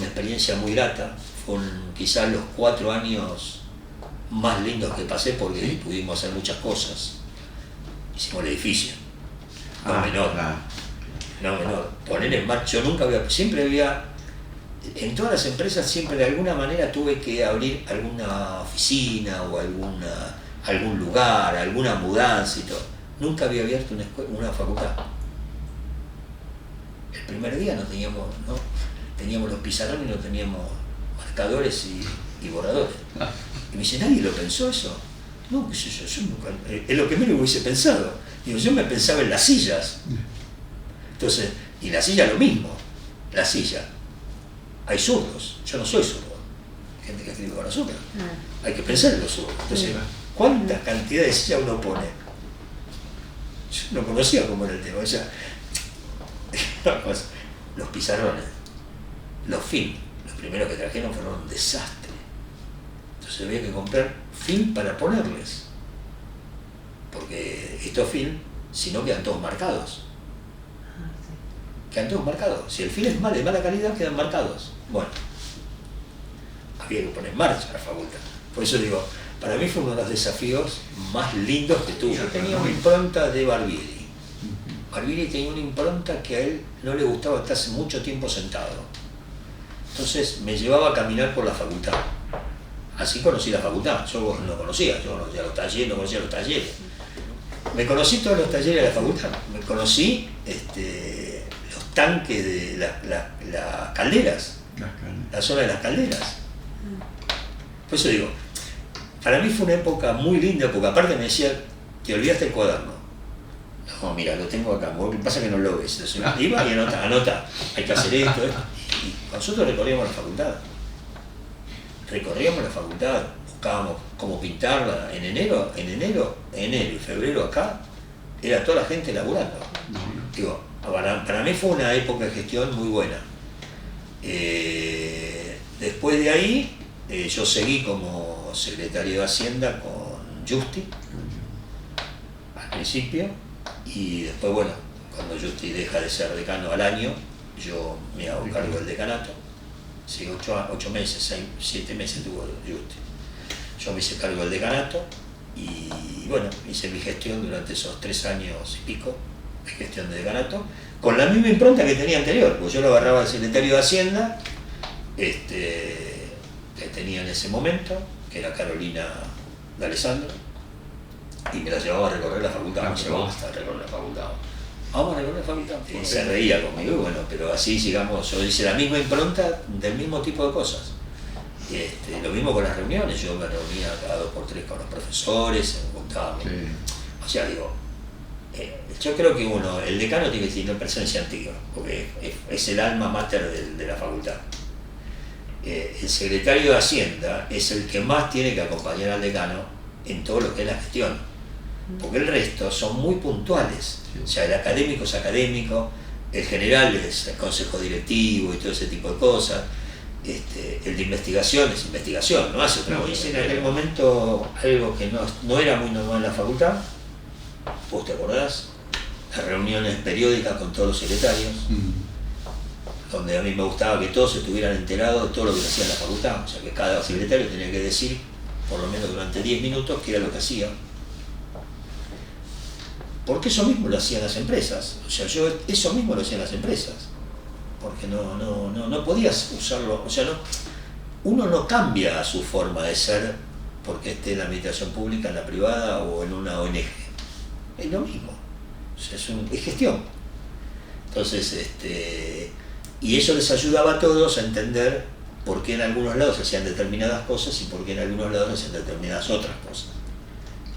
[SPEAKER 1] experiencia muy grata, fueron quizás los 4 años más lindos que pasé porque ¿sí? Pudimos hacer muchas cosas. Hicimos el edificio, no menor, poner en marcha, yo nunca siempre había, en todas las empresas siempre de alguna manera tuve que abrir alguna oficina o algún lugar, alguna mudanza y todo. Nunca había abierto una facultad. El primer día no teníamos los pizarrones y no teníamos marcadores y borradores. Y me dice, ¿nadie lo pensó eso? No, qué sé yo nunca, es lo que menos hubiese pensado. Digo, yo me pensaba en las sillas. Entonces, y la silla lo mismo, la silla. Hay zurdos, yo no soy zurdo. Hay gente que escribe con la zurda. Hay que pensar en los zurdos. Entonces, ¿cuánta cantidad de sillas uno pone? Yo no conocía cómo era el tema. O sea, los pizarrones, los film, los primeros que trajeron fueron un desastre. Entonces había que comprar film para ponerles. Porque estos film, si no, quedan todos marcados. Quedan todos marcados. Si el film es de mala calidad, quedan marcados. Bueno, había que poner en marcha la facultad. Por eso digo, para mí fue uno de los desafíos más lindos que tuve. Yo tenía una impronta de Barbini. Barbini tenía una impronta que a él no le gustaba estarse mucho tiempo sentado. Entonces me llevaba a caminar por la facultad. Así conocí la facultad. Yo no conocía, yo conocía los talleres, no conocía los talleres. Me conocí todos los talleres de la facultad. Me conocí los estanques de las calderas, la zona de las calderas. Por eso digo, para mí fue una época muy linda, porque aparte me decía, te olvidaste el cuaderno. No, mira, lo tengo acá, lo que pasa es que no lo ves. Entonces, iba y anota, hay que hacer esto. Y nosotros recorríamos la facultad. Buscábamos cómo pintarla. En enero y febrero acá, era toda la gente laburando. Digo, para mí fue una época de gestión muy buena. Después de ahí, yo seguí como secretario de Hacienda con Justi, al principio, y después, bueno, cuando Justi deja de ser decano al año, yo me hago cargo del decanato. Sí, 8 meses, 7 meses tuvo Justi. Yo me hice cargo del decanato y bueno, hice mi gestión durante esos 3 años y pico de gestión de decanato, con la misma impronta que tenía anterior, porque yo lo agarraba al secretario de Hacienda, que tenía en ese momento, que era Carolina de Alessandro, y me la llevaba a recorrer la facultad. Vamos a recorrer la facultad. Y se reía conmigo, bueno, pero así, digamos, yo hice la misma impronta del mismo tipo de cosas. Lo mismo con las reuniones, yo me reunía cada 2 por 3 con los profesores, me gustaba. Sí. O sea, digo, yo creo que el decano tiene que tener presencia antigua, porque es el alma mater de la facultad. El secretario de Hacienda es el que más tiene que acompañar al decano en todo lo que es la gestión, porque el resto son muy puntuales. O sea, el académico es académico, el general es el consejo directivo y todo ese tipo de cosas. El de investigación es investigación, no hace otra cosa. Hice en aquel momento algo que no era muy normal en la facultad. ¿Vos te acordás? Las reuniones periódicas con todos los secretarios, donde a mí me gustaba que todos estuvieran enterados de todo lo que hacía en la facultad. O sea, que cada secretario tenía que decir, por lo menos durante 10 minutos, qué era lo que hacía. Porque eso mismo lo hacían las empresas. O sea, eso mismo lo hacían las empresas. Porque no podías usarlo. O sea, uno no cambia su forma de ser porque esté en la administración pública, en la privada o en una ONG. Es lo mismo. O sea, es gestión. Entonces, y eso les ayudaba a todos a entender por qué en algunos lados se hacían determinadas cosas y por qué en algunos lados se hacían determinadas otras cosas.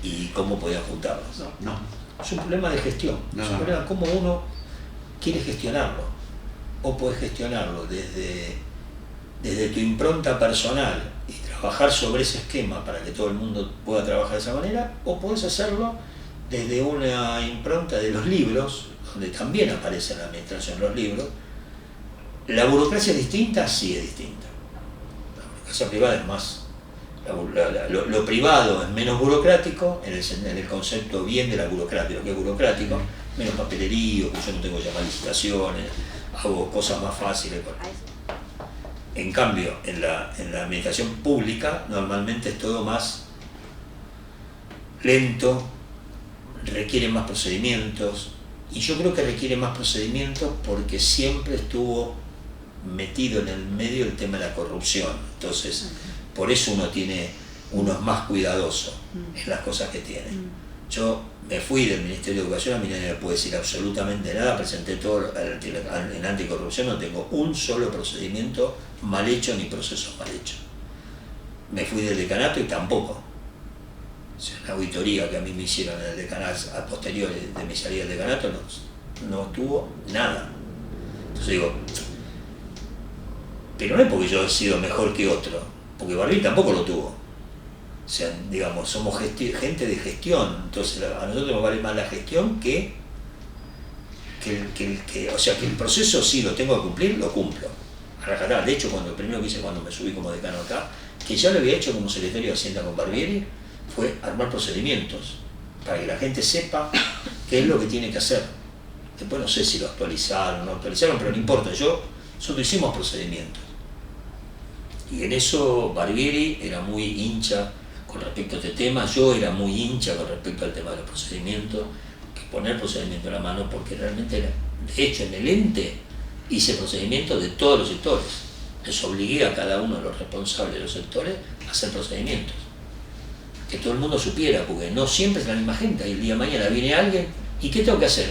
[SPEAKER 1] Y cómo podían juntarlas. Es un problema de gestión. Es un problema de cómo uno quiere gestionarlo. O puedes gestionarlo desde tu impronta personal y trabajar sobre ese esquema para que todo el mundo pueda trabajar de esa manera, o puedes hacerlo desde una impronta de los libros, donde también aparece la administración de los libros. ¿La burocracia es distinta? Sí, es distinta. La burocracia privada es más. Lo privado es menos burocrático, en el concepto bien de la burocracia, lo que es burocrático, menos papelerío, que yo no tengo que llamar licitaciones, hago cosas más fáciles. En cambio, en la administración pública normalmente es todo más lento, requiere más procedimientos, y yo creo que requiere más procedimientos porque siempre estuvo metido en el medio el tema de la corrupción. Entonces, por eso uno es más cuidadoso en las cosas que tiene. Yo me fui del Ministerio de Educación, a mí nadie me puede decir absolutamente nada, presenté todo en anticorrupción, no tengo un solo procedimiento mal hecho ni proceso mal hecho. Me fui del decanato y tampoco. O sea, la auditoría que a mí me hicieron en el decanato, a posteriori de mi salida del decanato, no tuvo nada. Entonces digo, pero no es porque yo he sido mejor que otro, porque Barbieri tampoco lo tuvo. O sea, digamos, somos gente de gestión, entonces a nosotros nos vale más la gestión o sea, que el proceso sí lo tengo que cumplir, lo cumplo. De hecho, lo primero que hice cuando me subí como decano acá, que ya lo había hecho como secretario de Hacienda con Barbieri, fue armar procedimientos para que la gente sepa qué es lo que tiene que hacer. Después no sé si lo actualizaron o no actualizaron, pero no importa, nosotros hicimos procedimientos. Y en eso Barbieri era muy hincha con respecto a este tema, yo era muy hincha con respecto al tema de los procedimientos, que poner procedimiento en la mano, porque realmente era, de hecho en el ente hice procedimientos de todos los sectores, les obligué a cada uno de los responsables de los sectores a hacer procedimientos, que todo el mundo supiera, porque no siempre es la misma gente, y el día de mañana viene alguien, ¿y qué tengo que hacer?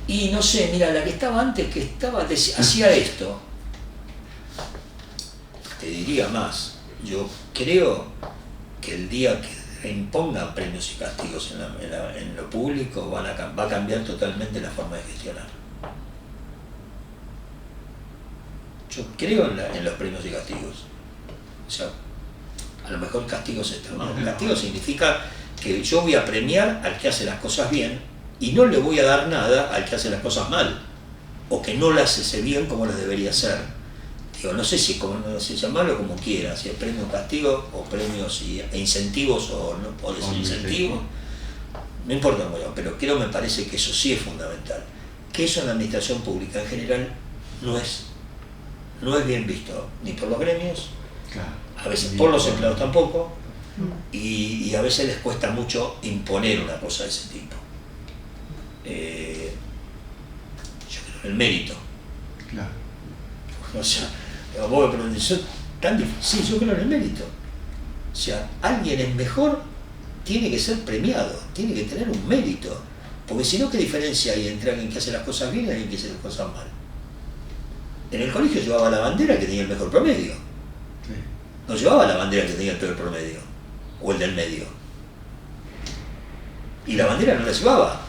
[SPEAKER 1] Y no sé, mira, la que estaba antes, hacía esto. Te diría más, yo creo que el día que impongan premios y castigos en lo público va a cambiar totalmente la forma de gestionar. Yo creo en los premios y castigos. O sea, a lo mejor castigos extraordinarios. Castigo significa que yo voy a premiar al que hace las cosas bien y no le voy a dar nada al que hace las cosas mal, o que no las hace bien como las debería hacer. Digo, no sé si llamarlo como quiera, si es premio o castigo, o premios e incentivos o desincentivos, no importa mucho, pero me parece que eso sí es fundamental. Que eso en la administración pública en general no es bien visto, ni por los gremios, claro, a veces por los empleados tampoco, y a veces les cuesta mucho imponer una cosa de ese tipo. Yo creo en el mérito. Claro. O sea, vos me preguntás, tan difícil, sí, yo creo en el mérito. O sea, alguien es mejor, tiene que ser premiado, tiene que tener un mérito. Porque si no, ¿qué diferencia hay entre alguien que hace las cosas bien y alguien que hace las cosas mal? En el colegio llevaba la bandera que tenía el mejor promedio. Sí. No llevaba la bandera que tenía el peor promedio, o el del medio. Y la bandera no la llevaba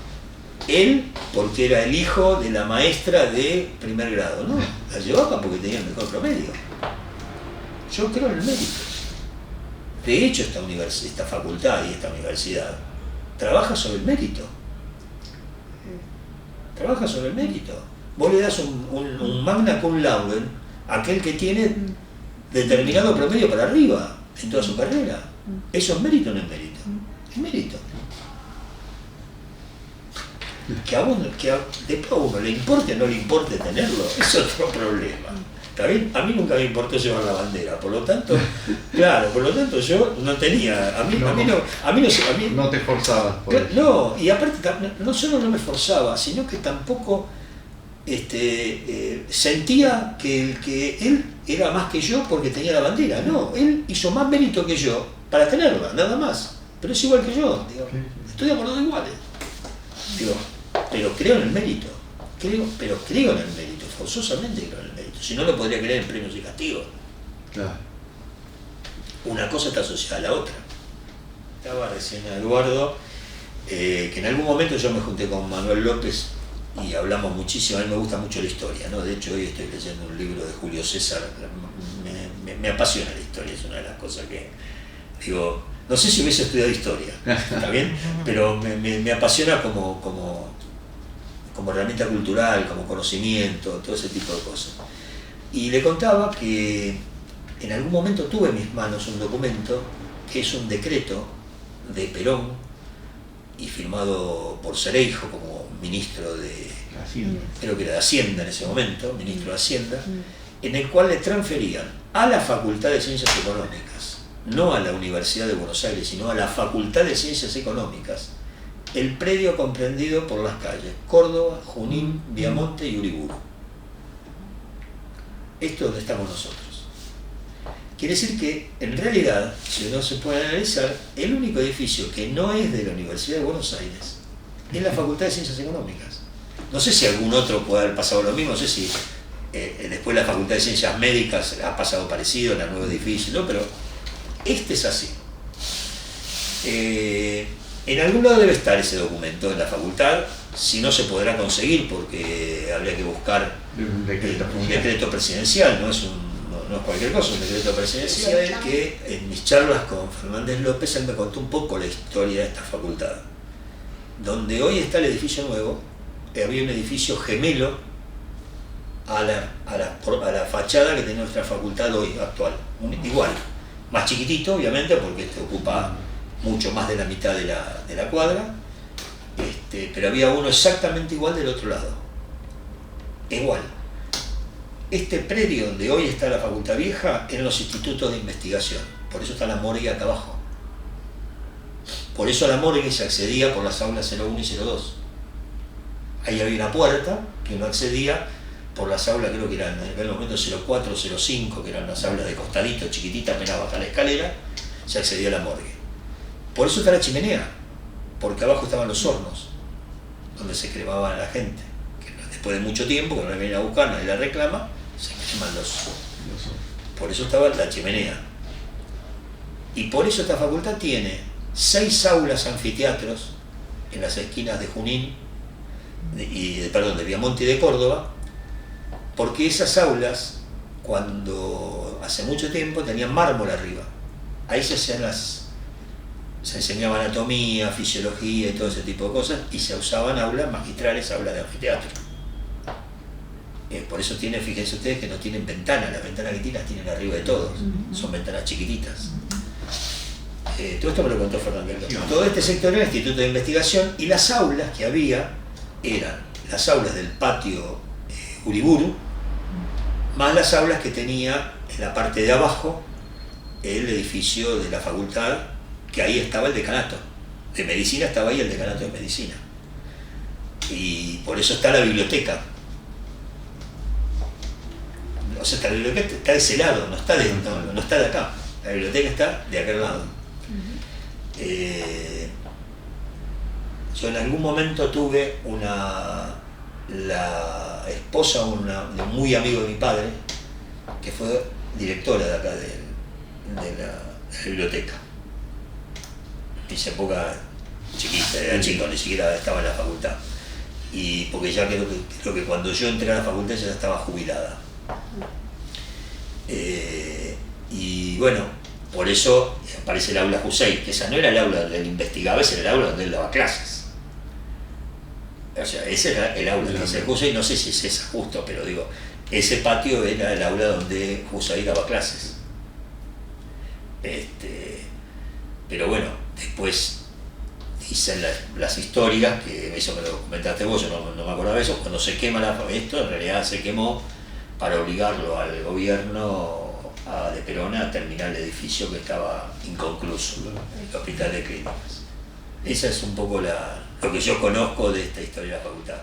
[SPEAKER 1] él porque era el hijo de la maestra de primer grado, no, la llevaba porque tenía el mejor promedio. Yo creo en el mérito. De hecho, esta facultad y esta universidad trabaja sobre el mérito. Trabaja sobre el mérito. Vos le das un magna cum laude a aquel que tiene determinado promedio para arriba en toda su carrera. ¿Eso es mérito o no es mérito? Es mérito. Que después a uno le importe o no le importe tenerlo, es otro problema. ¿Está bien? A mí nunca me importó llevar la bandera, por lo tanto, yo no tenía,
[SPEAKER 2] no te esforzabas por eso.
[SPEAKER 1] No, y aparte no solo no me esforzaba, sino que tampoco sentía que él era más que yo porque tenía la bandera. No, él hizo más mérito que yo para tenerla, nada más. Pero es igual que yo, digo, estudiamos los dos iguales. Digo, pero creo en el mérito, creo en el mérito, forzosamente creo en el mérito, si no, no podría creer en premios y castigos. Claro. Una cosa está asociada a la otra. Estaba recién Eduardo, que en algún momento yo me junté con Manuel López y hablamos muchísimo. A mí me gusta mucho la historia, ¿no? De hecho, hoy estoy leyendo un libro de Julio César, me apasiona la historia, es una de las cosas que digo, no sé si hubiese estudiado historia, ¿está bien? Pero me apasiona como herramienta cultural, como conocimiento, todo ese tipo de cosas. Y le contaba que en algún momento tuve en mis manos un documento que es un decreto de Perón y firmado por Cereijo como ministro de Hacienda, creo que era de Hacienda en ese momento, ministro de Hacienda, en el cual le transferían a la Facultad de Ciencias Económicas, no a la Universidad de Buenos Aires, sino a la Facultad de Ciencias Económicas, el predio comprendido por las calles Córdoba, Junín, Viamonte y Uriburu. Esto es donde estamos nosotros. Quiere decir que, en realidad, si uno se puede analizar, el único edificio que no es de la Universidad de Buenos Aires es la Facultad de Ciencias Económicas. No sé si algún otro puede haber pasado lo mismo, no sé si después la Facultad de Ciencias Médicas ha pasado parecido en el nuevo edificio, ¿no? Pero este es así. En algún lado debe estar ese documento en la facultad, si no se podrá conseguir porque habría que buscar un decreto presidencial, no es cualquier cosa, un decreto presidencial, que en mis charlas con Fernández López él me contó un poco la historia de esta facultad. Donde hoy está el edificio nuevo, había un edificio gemelo a la fachada que tiene nuestra facultad hoy actual, igual, más chiquitito obviamente porque ocupa mucho más de la mitad de la cuadra, pero había uno exactamente igual del otro lado, igual. Este predio donde hoy está la Facultad Vieja eran los institutos de investigación, por eso está la morgue acá abajo. Por eso a la morgue se accedía por las aulas 01 y 02. Ahí había una puerta que uno accedía por las aulas, creo que eran en aquel momento 04, 05, que eran las aulas de costadito, chiquititas, apenas bajar la escalera, se accedía a la morgue. Por eso está la chimenea, porque abajo estaban los hornos, donde se cremaba la gente. después de mucho tiempo, que no la vienen a buscar, nadie la reclama, se queman por eso estaba la chimenea. Y por eso esta facultad tiene 6 aulas anfiteatros en las esquinas de Junín, de Viamonte y de Córdoba, porque esas aulas, cuando hace mucho tiempo, tenían mármol arriba. Ahí se enseñaba anatomía, fisiología y todo ese tipo de cosas, y se usaban aulas magistrales, aulas de anfiteatro. Por eso fíjense ustedes que no tienen ventanas, las ventanas que tienen las tienen arriba de todos, son ventanas chiquititas. Todo esto me lo contó Fernando. Todo este sector era el Instituto de Investigación, y las aulas que había eran las aulas del patio Uriburu, más las aulas que tenía en la parte de abajo el edificio de la facultad, que ahí estaba el decanato de medicina, estaba ahí el decanato de medicina, y por eso está la biblioteca. O sea, la biblioteca está de ese lado, no está de acá, la biblioteca está de aquel lado. Yo en algún momento tuve la esposa de un muy amigo de mi padre, que fue directora de acá de la biblioteca. En esa época chiquita, era chico, ni siquiera estaba en la facultad. Y porque ya creo que cuando yo entré a la facultad ya estaba jubilada. Y bueno, por eso aparece el aula Hussein, que esa no era el aula donde él investigaba, ese era el aula donde él daba clases. O sea, ese era el aula de Hussein, no sé si es esa justo, pero digo, ese patio era el aula donde Hussein daba clases. Pero bueno, después dicen las historias, que eso me lo comentaste vos, yo no me acordaba de eso, cuando se quema esto, en realidad se quemó para obligarlo al gobierno de Perón a terminar el edificio que estaba inconcluso, el Hospital de Clínicas. Esa es un poco lo que yo conozco de esta historia de la facultad.